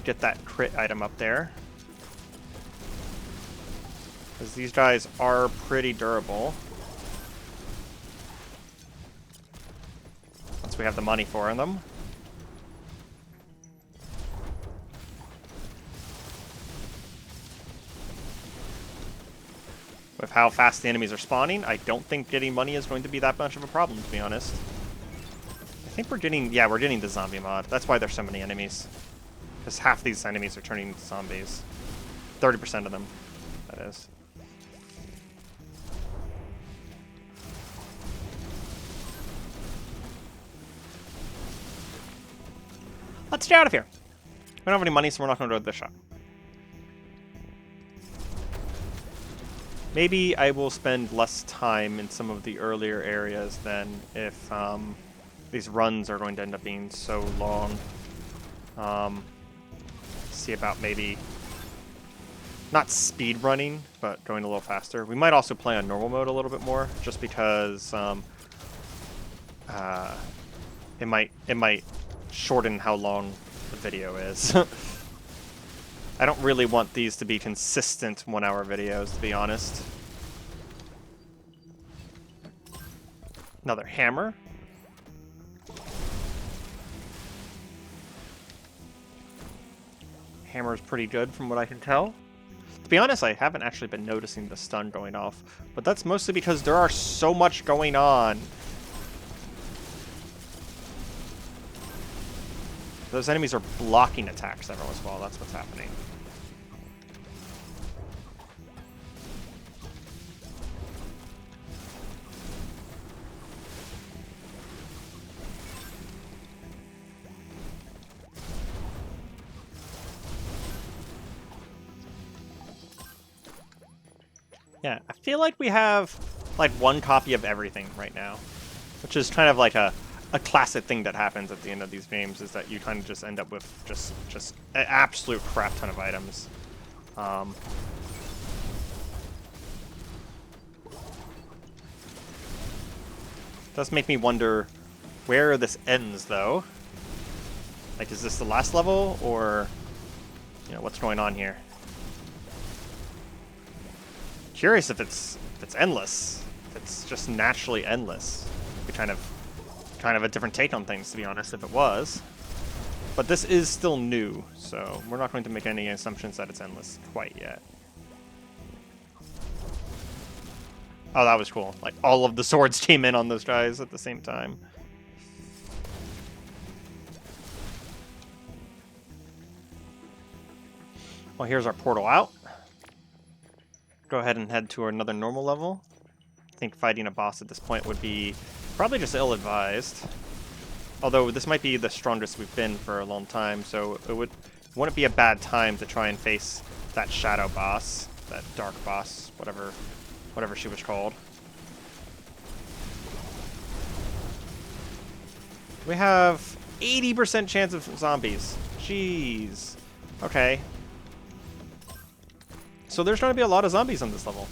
get that crit item up there. Because these guys are pretty durable. Once we have the money for them. With how fast the enemies are spawning, I don't think getting money is going to be that much of a problem, to be honest. I think we're getting the zombie mod. That's why there's so many enemies. Because half these enemies are turning into zombies. 30% of them, that is. Let's get out of here. We don't have any money, so we're not going to go to the shop. Maybe I will spend less time in some of the earlier areas than if these runs are going to end up being so long. See about maybe not speed running, but going a little faster. We might also play on normal mode a little bit more, just because it might shorten how long the video is. I don't really want these to be consistent 1-hour videos, to be honest. Another hammer. Hammer's pretty good from what I can tell. To be honest, I haven't actually been noticing the stun going off, but that's mostly because there are so much going on. Those enemies are blocking attacks every once in a while, that's what's happening. Yeah, I feel like we have like one copy of everything right now, which is kind of like a classic thing that happens at the end of these games, is that you kind of just end up with just an absolute crap ton of items. Does make me wonder where this ends, though. Like, is this the last level, or, you know, what's going on here? curious if it's endless. If it's just naturally endless. It'd be kind of a different take on things, to be honest, if it was. But this is still new, so we're not going to make any assumptions that it's endless quite yet. Oh, that was cool. Like, all of the swords came in on those guys at the same time. Well, here's our portal out. Go ahead and head to another normal level. I think fighting a boss at this point would be probably just ill-advised. Although this might be the strongest we've been for a long time, so wouldn't be a bad time to try and face that shadow boss, that dark boss, whatever she was called. We have 80% chance of zombies. Jeez. Okay. So there's going to be a lot of zombies on this level.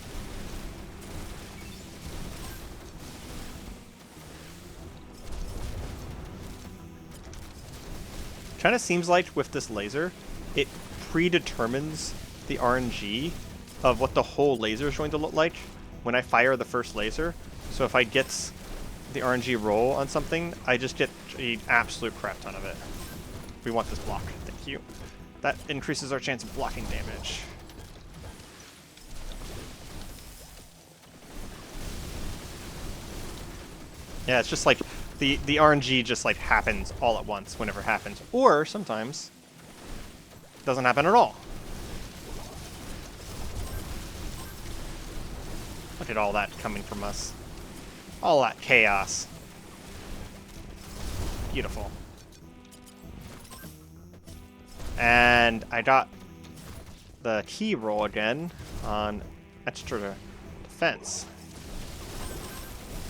Kind of seems like with this laser, it predetermines the RNG of what the whole laser is going to look like when I fire the first laser. So if I get the RNG roll on something, I just get an absolute crap ton of it. We want this block. Thank you. That increases our chance of blocking damage. Yeah, it's just like the RNG just like happens all at once whenever it happens. Or sometimes it doesn't happen at all. Look at all that coming from us. All that chaos. Beautiful. And I got the key roll again on extra defense,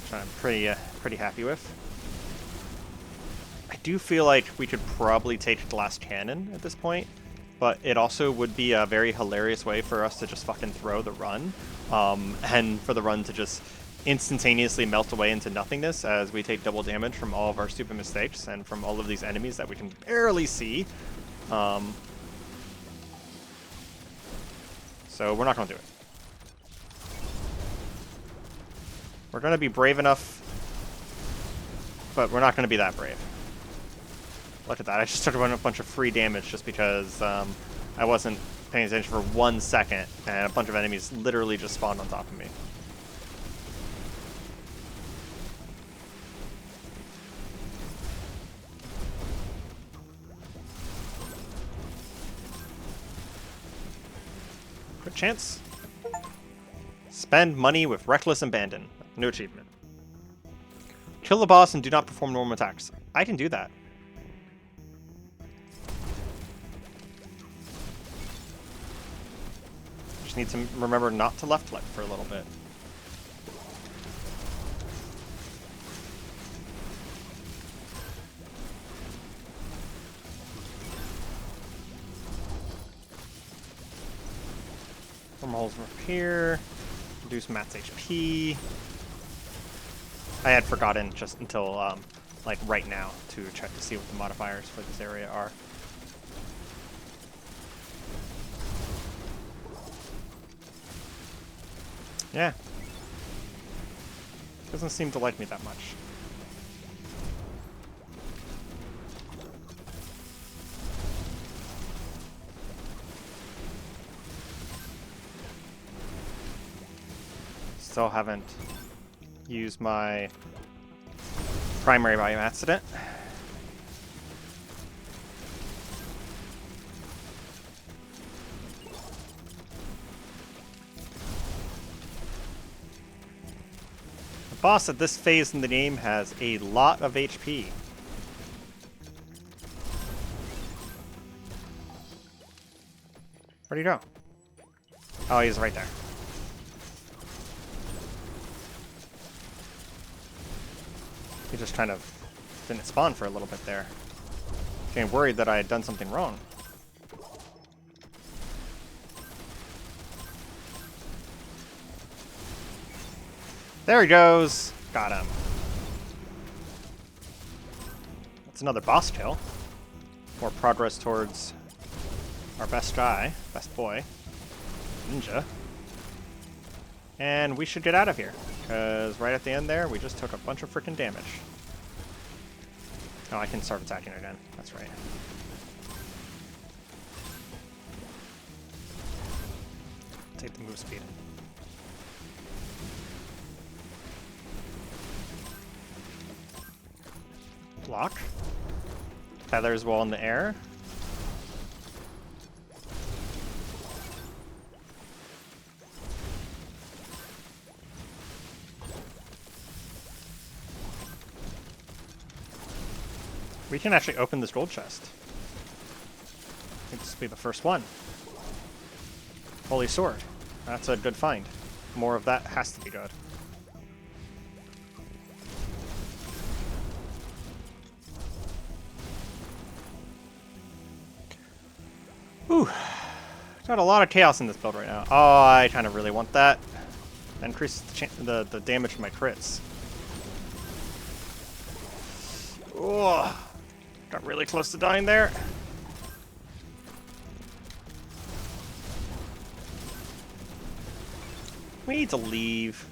which I'm pretty happy with. I do feel like we could probably take Glass Cannon at this point, but it also would be a very hilarious way for us to just fucking throw the run, and for the run to just instantaneously melt away into nothingness as we take double damage from all of our stupid mistakes and from all of these enemies that we can barely see. So we're not going to do it. We're going to be brave enough, but we're not going to be that brave. Look at that. I just took a bunch of free damage just because I wasn't paying attention for 1 second, and a bunch of enemies literally just spawned on top of me. Quick chance. Spend money with reckless abandon. New achievement. Kill the boss and do not perform normal attacks. I can do that. Just need to remember not to left click for a little bit. Holes up here. Reduce Matt's HP. I had forgotten just until like right now to check to see what the modifiers for this area are. Yeah. Doesn't seem to like me that much. Still haven't used my primary by accident. The boss at this phase in the game has a lot of HP. Where'd he go? Oh, he's right there. He just kind of didn't spawn for a little bit there. Getting worried that I had done something wrong. There he goes! Got him. That's another boss kill. More progress towards our best guy, best boy, Ninja. And we should get out of here, because right at the end there, we just took a bunch of freaking damage. Oh, I can start attacking again. That's right. Take the move speed. Block. Feathers while in the air. We can actually open this gold chest. I think this will be the first one. Holy sword. That's a good find. More of that has to be good. Whew. Got a lot of chaos in this build right now. Oh, I kind of really want that. That increases the damage from my crits. Oh, got really close to dying there. We need to leave.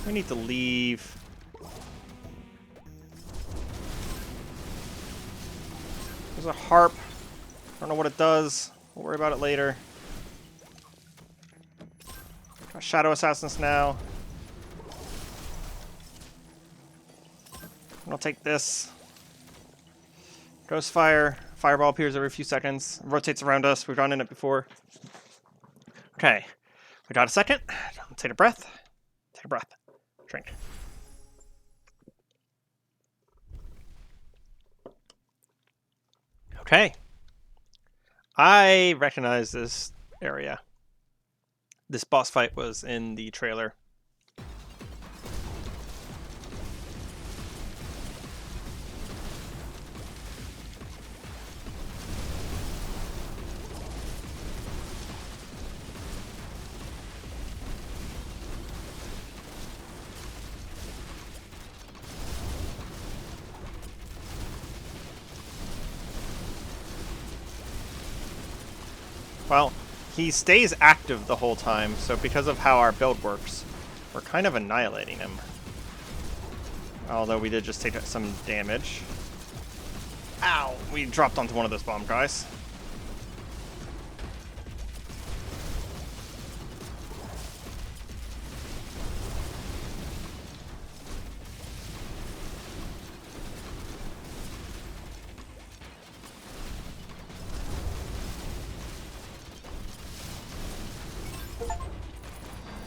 We need to leave. There's a harp. I don't know what it does. We'll worry about it later. Got Shadow Assassins now. I'll take this. Ghost Fire. Fireball appears every few seconds. Rotates around us. We've gone in it before. Okay. We got a second. Take a breath. Take a breath. Drink. Okay. I recognize this area. This boss fight was in the trailer. Well, he stays active the whole time, so because of how our build works, we're kind of annihilating him. Although we did just take some damage. Ow! We dropped onto one of those bomb guys.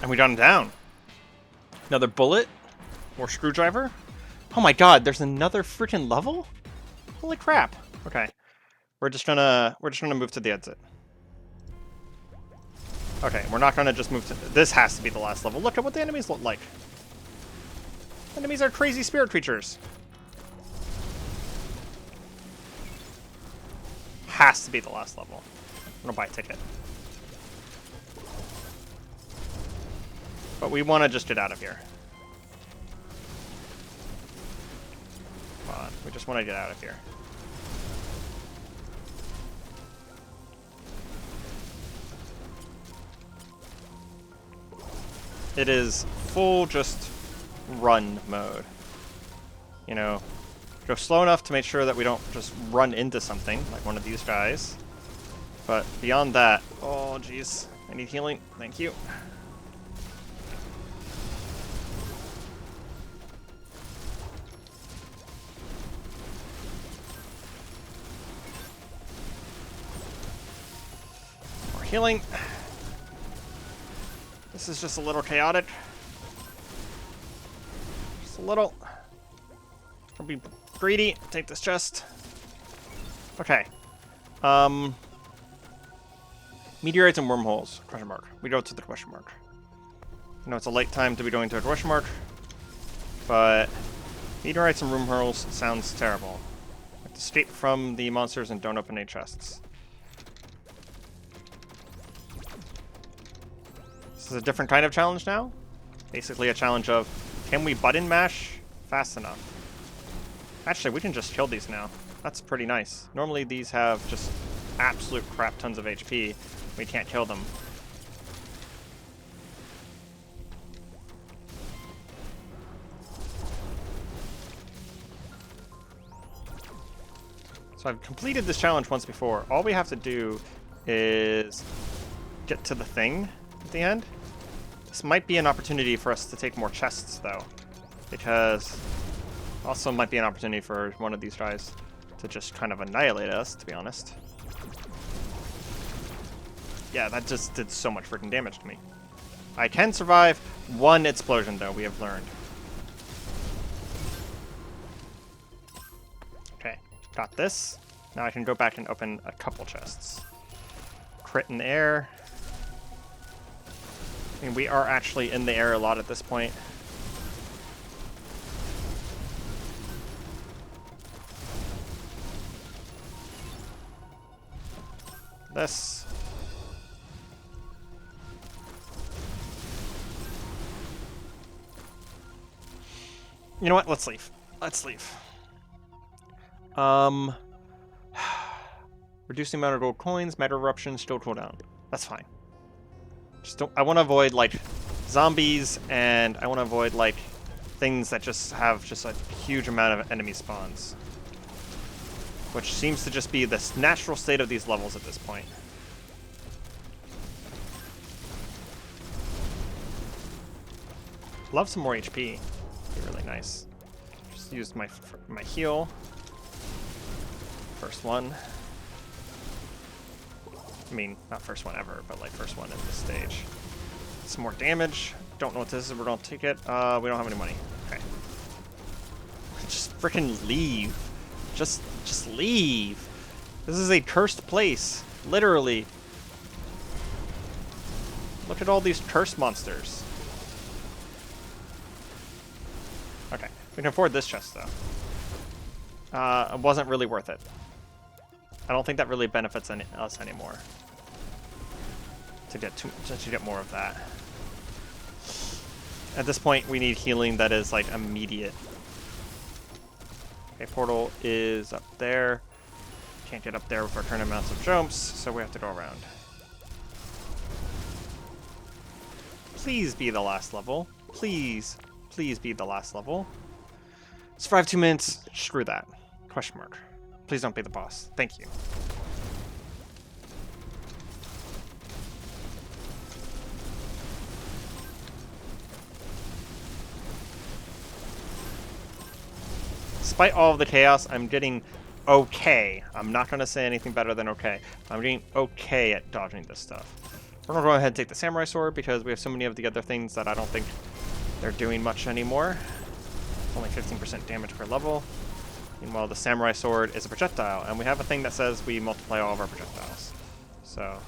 And we got him down. Another bullet. More screwdriver. Oh my god, there's another freaking level? Holy crap. Okay. We're just gonna move to the exit. Okay, we're not gonna just move to this has to be the last level. Look at what the enemies look like. Enemies are crazy spirit creatures. Has to be the last level. I'm gonna buy a ticket. But we want to just get out of here. Come on, we just want to get out of here. It is full just run mode. You know, go slow enough to make sure that we don't just run into something, like one of these guys. But beyond that, oh jeez, I need healing, thank you. Healing. This is just a little chaotic. Just a little. I'll be greedy. Take this chest. Okay. Meteorites and wormholes. Question mark. We go to the question mark. I know it's a late time to be going to a question mark, but meteorites and wormholes sounds terrible. We have to escape from the monsters and don't open any chests. This is a different kind of challenge now. Basically a challenge of, can we button mash fast enough? Actually, we can just kill these now. That's pretty nice. Normally these have just absolute crap tons of HP. We can't kill them. So I've completed this challenge once before. All we have to do is get to the thing at the end. This might be an opportunity for us to take more chests, though, because also might be an opportunity for one of these guys to just kind of annihilate us, to be honest. Yeah, that just did so much freaking damage to me. I can survive one explosion, though, we have learned. Okay, got this. Now I can go back and open a couple chests. Crit in the air. I mean, we are actually in the air a lot at this point. This. You know what? Let's leave. Let's leave. Reduce the amount of gold coins, matter eruptions, still cooldown. That's fine. Just don't. I want to avoid like zombies, and I want to avoid like things that just have just a huge amount of enemy spawns, which seems to just be the natural state of these levels at this point. Love some more HP. Be really nice. Just used my heal. First one. I mean, not first one ever, but like first one in this stage. Some more damage. Don't know what this is. We're gonna take it. We don't have any money. Okay. Just freaking leave. Just leave. This is a cursed place. Literally. Look at all these cursed monsters. Okay. We can afford this chest, though. It wasn't really worth it. I don't think that really benefits us anymore. To get more of that. At this point, we need healing that is like immediate. Okay, portal is up there. Can't get up there with our current amounts of jumps, so we have to go around. Please be the last level. Please, please be the last level. Survive 2 minutes. Screw that. Question mark. Please don't be the boss. Thank you. Despite all of the chaos, I'm getting okay. I'm not going to say anything better than okay. I'm getting okay at dodging this stuff. We're going to go ahead and take the samurai sword because we have so many of the other things that I don't think they're doing much anymore. It's only 15% damage per level. Meanwhile, the samurai sword is a projectile, and we have a thing that says we multiply all of our projectiles. So...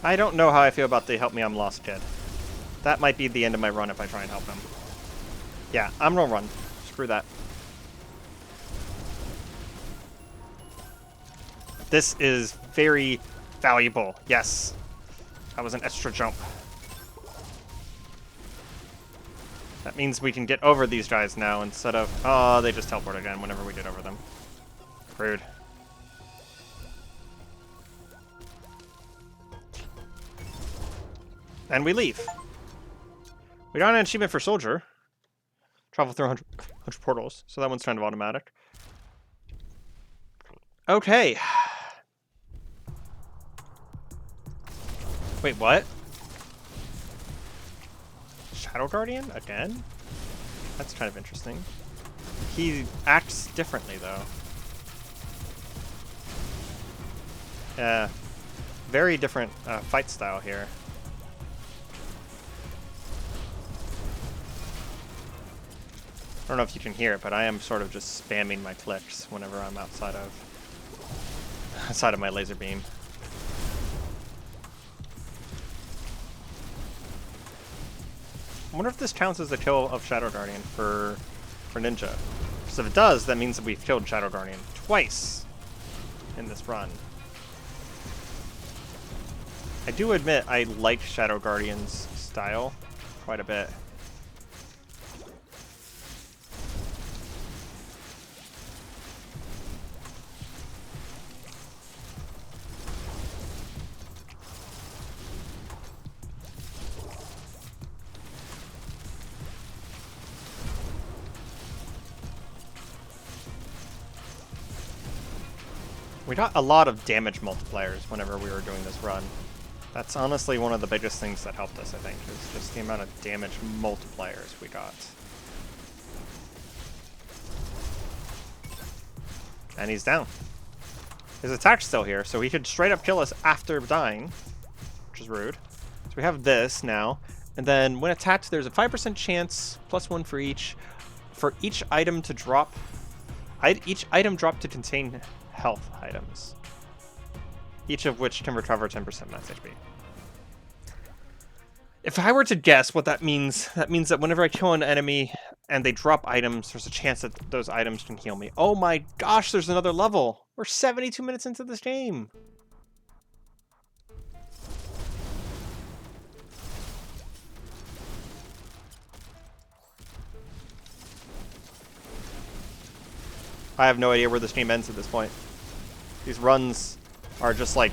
I don't know how I feel about the help me I'm lost kid. That might be the end of my run if I try and help him. Yeah, I'm gonna run. Screw that. This is very valuable. Yes. That was an extra jump. That means we can get over these guys now instead of... Oh, they just teleport again whenever we get over them. Rude. And we leave. We got an achievement for Soldier. Travel through 100 portals, so that one's kind of automatic. Okay. Wait, what? Shadow Guardian? Again? That's kind of interesting. He acts differently, though. Yeah. Very different fight style here. I don't know if you can hear it, but I am sort of just spamming my clicks whenever I'm outside of my laser beam. I wonder if this counts as a kill of Shadow Guardian for Ninja. Because if it does, that means that we've killed Shadow Guardian twice in this run. I do admit I like Shadow Guardian's style quite a bit. We got a lot of damage multipliers whenever we were doing this run. That's honestly one of the biggest things that helped us, I think, is just the amount of damage multipliers we got. And he's down. His attack's still here, so he could straight up kill us after dying, which is rude. So we have this now, and then when attacked, there's a 5% chance, +1 for each item to drop. Each item dropped to contain health items, each of which can recover 10% max HP. If I were to guess what that means that whenever I kill an enemy and they drop items, there's a chance that those items can heal me. Oh my gosh, there's another level. We're 72 minutes into this game. I have no idea where this game ends at this point. These runs are just like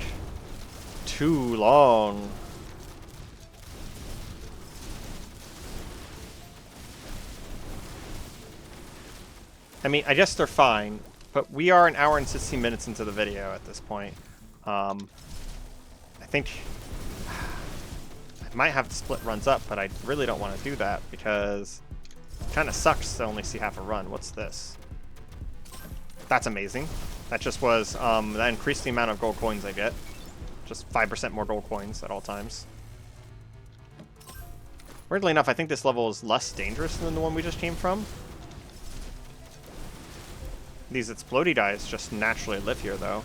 too long. I mean, I guess they're fine, but we are an hour and 16 minutes into the video at this point. I think I might have to split runs up, but I really don't want to do that because it kind of sucks to only see half a run. What's this? That's amazing. That just was, that increased the amount of gold coins I get. Just 5% more gold coins at all times. Weirdly enough, I think this level is less dangerous than the one we just came from. These explodey guys just naturally live here, though.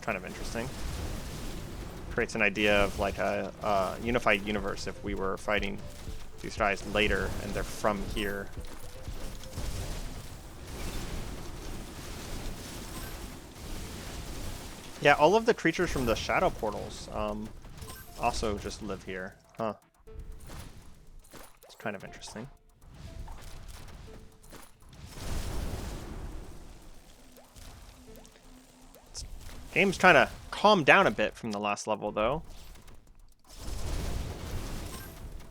Kind of interesting. Creates an idea of like a unified universe if we were fighting these guys later and they're from here. Yeah, all of the creatures from the shadow portals also just live here. Huh. It's kind of interesting. Game's kind of calmed down a bit from the last level, though.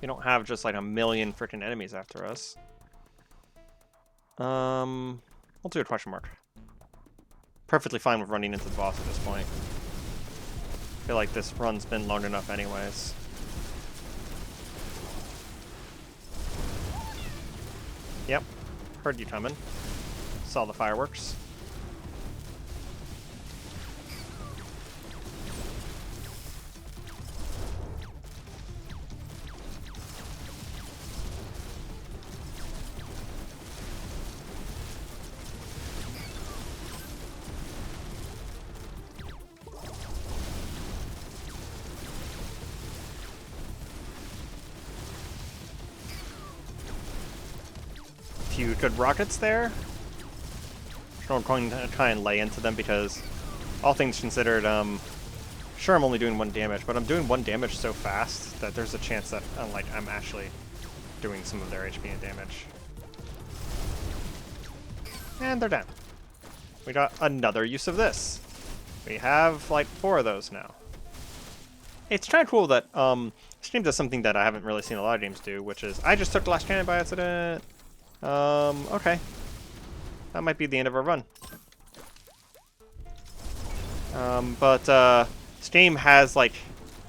We don't have just like a million freaking enemies after us. We'll do a question mark. Perfectly fine with running into the boss at this point. I feel like this run's been long enough anyways. Yep, heard you coming. Saw the fireworks. Few good rockets there. I'm going to try and lay into them because, all things considered, sure I'm only doing 1 damage, but I'm doing 1 damage so fast that there's a chance that I'm actually doing some of their HP and damage. And they're down. We got another use of this. We have like 4 of those now. It's kind of cool that this game does something that I haven't really seen a lot of games do, which is I just took the last cannon by accident. Okay. That might be the end of our run. This game has like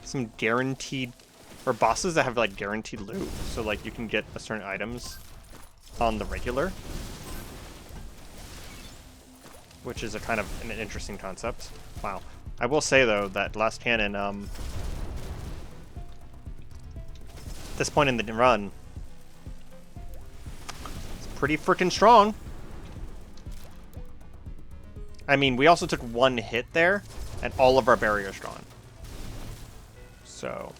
some guaranteed, or bosses that have like guaranteed loot. So like you can get certain items on the regular, which is a kind of an interesting concept. Wow. I will say though that last cannon, at this point in the run, it's pretty freaking strong. I mean, we also took 1 hit there, and all of our barriers gone. So,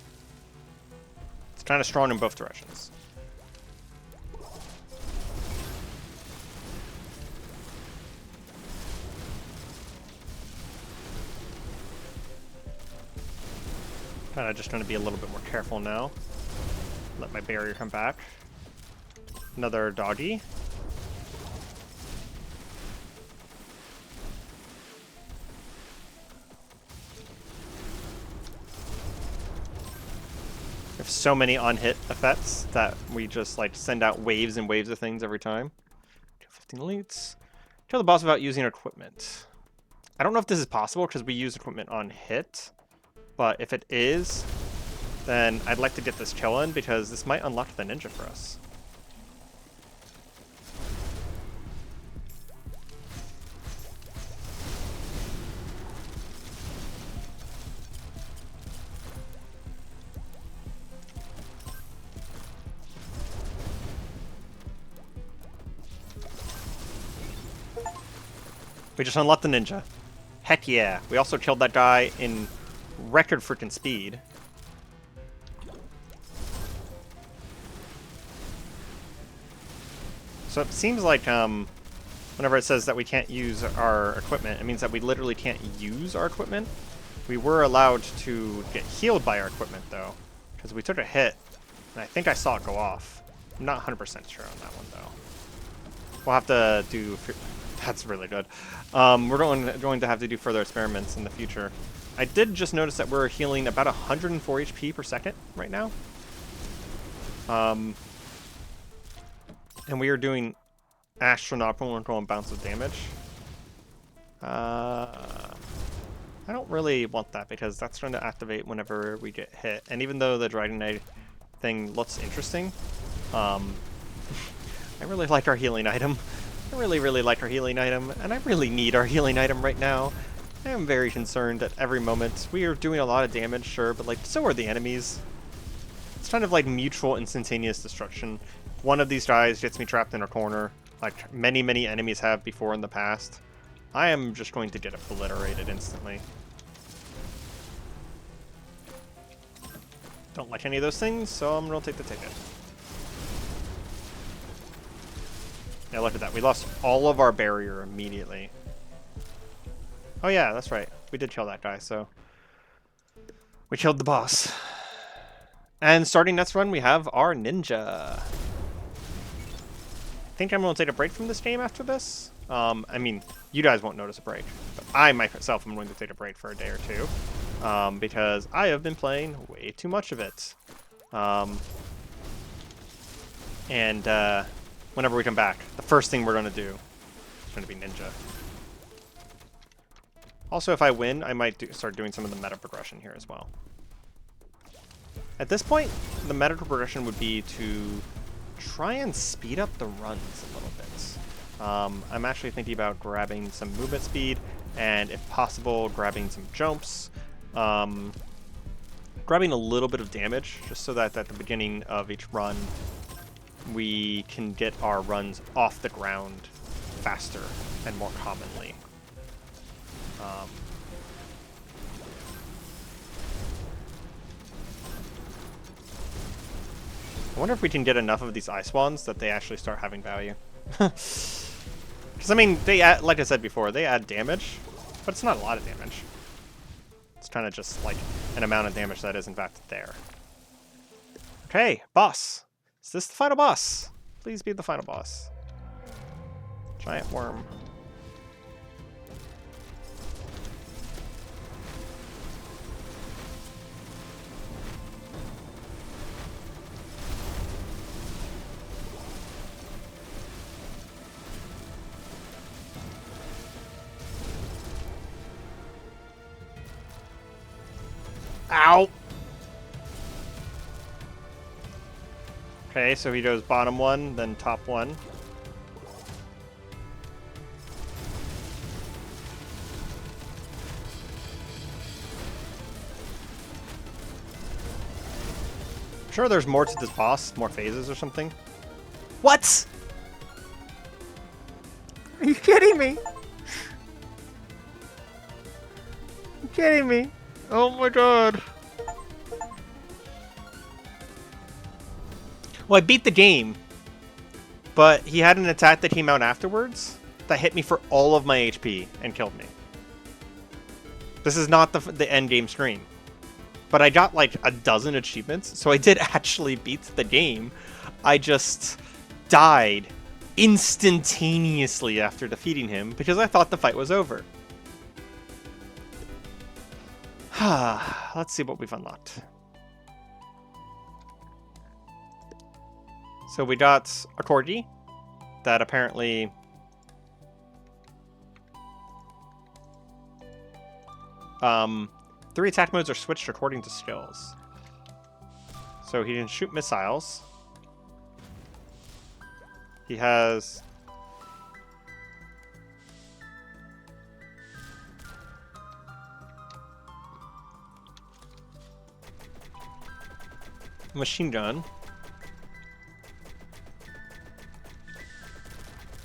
it's kind of strong in both directions. Kind of just going to be a little bit more careful now. Let my barrier come back. Another doggy. We have so many on-hit effects that we just like send out waves and waves of things every time. 15 elites. Kill the boss without using equipment. I don't know if this is possible because we use equipment on hit, but if it is, then I'd like to get this kill in because this might unlock the ninja for us. We just unlocked the ninja. Heck yeah. We also killed that guy in record freaking speed. So it seems like whenever it says that we can't use our equipment, it means that we literally can't use our equipment. We were allowed to get healed by our equipment, though, because we took a hit, and I think I saw it go off. I'm not 100% sure on that one, though. We'll have to do... That's really good. We're going to have to do further experiments in the future. I did just notice that we're healing about 104 HP per second right now. And we are doing astronomical amounts of damage. I don't really want that because that's going to activate whenever we get hit. And even though the Dragon Knight thing looks interesting, I really like our healing item. I really like our healing item, and I really need our healing item right now. I am very concerned at every moment. We are doing a lot of damage, sure, but like so are the enemies. It's kind of like mutual instantaneous destruction. One of these guys gets me trapped in a corner, like many enemies have before in the past. I am just going to get obliterated instantly. Don't like any of those things, so I'm going to take the ticket. Yeah, look at that. We lost all of our barrier immediately. Oh yeah, that's right. We did kill that guy, so... We killed the boss. And starting next run, we have our ninja. I think I'm going to take a break from this game after this. I mean, you guys won't notice a break. But I myself am going to take a break for a day or two. Because I have been playing way too much of it. Whenever we come back, the first thing we're going to do is going to be ninja. Also, if I win, I might start doing some of the meta progression here as well. At this point, the meta progression would be to try and speed up the runs a little bit. I'm actually thinking about grabbing some movement speed, and if possible, grabbing some jumps. Grabbing a little bit of damage, just so that at the beginning of each run, we can get our runs off the ground faster and more commonly. I wonder if we can get enough of these ice wands that they actually start having value. Because, I mean, they add, like I said before, they add damage, but it's not a lot of damage. It's kind of just like an amount of damage that is in fact there. Okay, boss. Is this the final boss? Please be the final boss. Giant worm. Ow! Okay, so he goes bottom one, then top one. I'm sure there's more to this boss, more phases or something. What? Are you kidding me? You're kidding me? Oh my god. Well, I beat the game, but he had an attack that came out afterwards that hit me for all of my HP and killed me. This is not the end game screen. But I got like a dozen achievements, so I did actually beat the game. I just died instantaneously after defeating him because I thought the fight was over. Let's see what we've unlocked. So we got a corgi that apparently 3 attack modes are switched according to skills. So he can shoot missiles. He has... machine gun.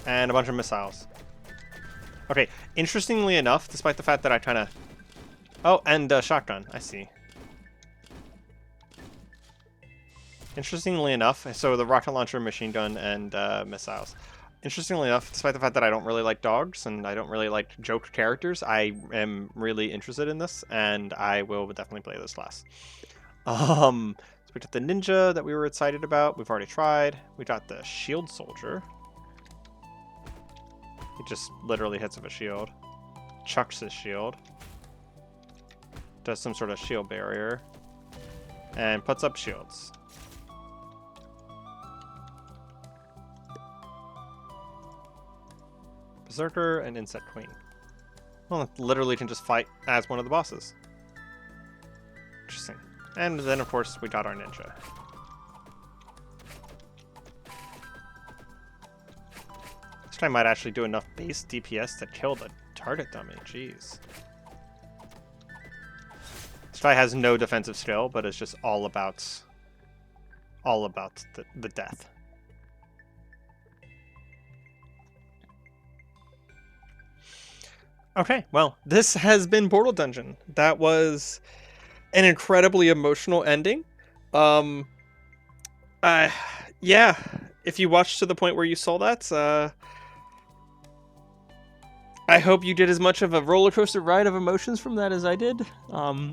And a bunch of missiles. Okay, interestingly enough, despite the fact that I kind of... Oh, and a shotgun, I see. Interestingly enough, so the rocket launcher, machine gun, and missiles. Interestingly enough, despite the fact that I don't really like dogs and I don't really like joke characters, I am really interested in this, and I will definitely play this class. So we got the ninja that we were excited about. We've already tried. We got the shield soldier. He just literally hits with a shield. Chucks his shield. Does some sort of shield barrier. And puts up shields. Berserker and Insect Queen. Well, it literally can just fight as one of the bosses. Interesting. And then, of course, we got our ninja. This guy might actually do enough base DPS to kill the target dummy. Jeez. This guy has no defensive skill, but it's just all about the death. Okay, well, this has been Portal Dungeon. That was an incredibly emotional ending. Yeah, if you watched to the point where you saw that, I hope you did as much of a roller coaster ride of emotions from that as I did.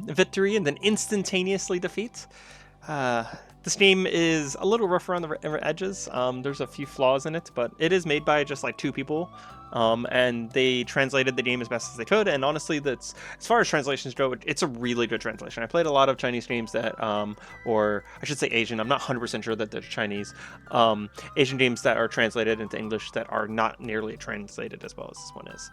Victory and then instantaneously defeat. This game is a little rough around the edges. There's a few flaws in it, but it is made by just like 2 people. And they translated the game as best as they could. And honestly, that's, as far as translations go, it's a really good translation. I played a lot of Chinese games that, or I should say Asian. I'm not 100% sure that they're Chinese. Asian games that are translated into English that are not nearly translated as well as this one is.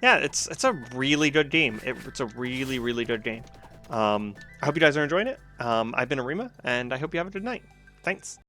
Yeah, it's a really good game. It's a really, really good game. I hope you guys are enjoying it. I've been Arima, and I hope you have a good night. Thanks.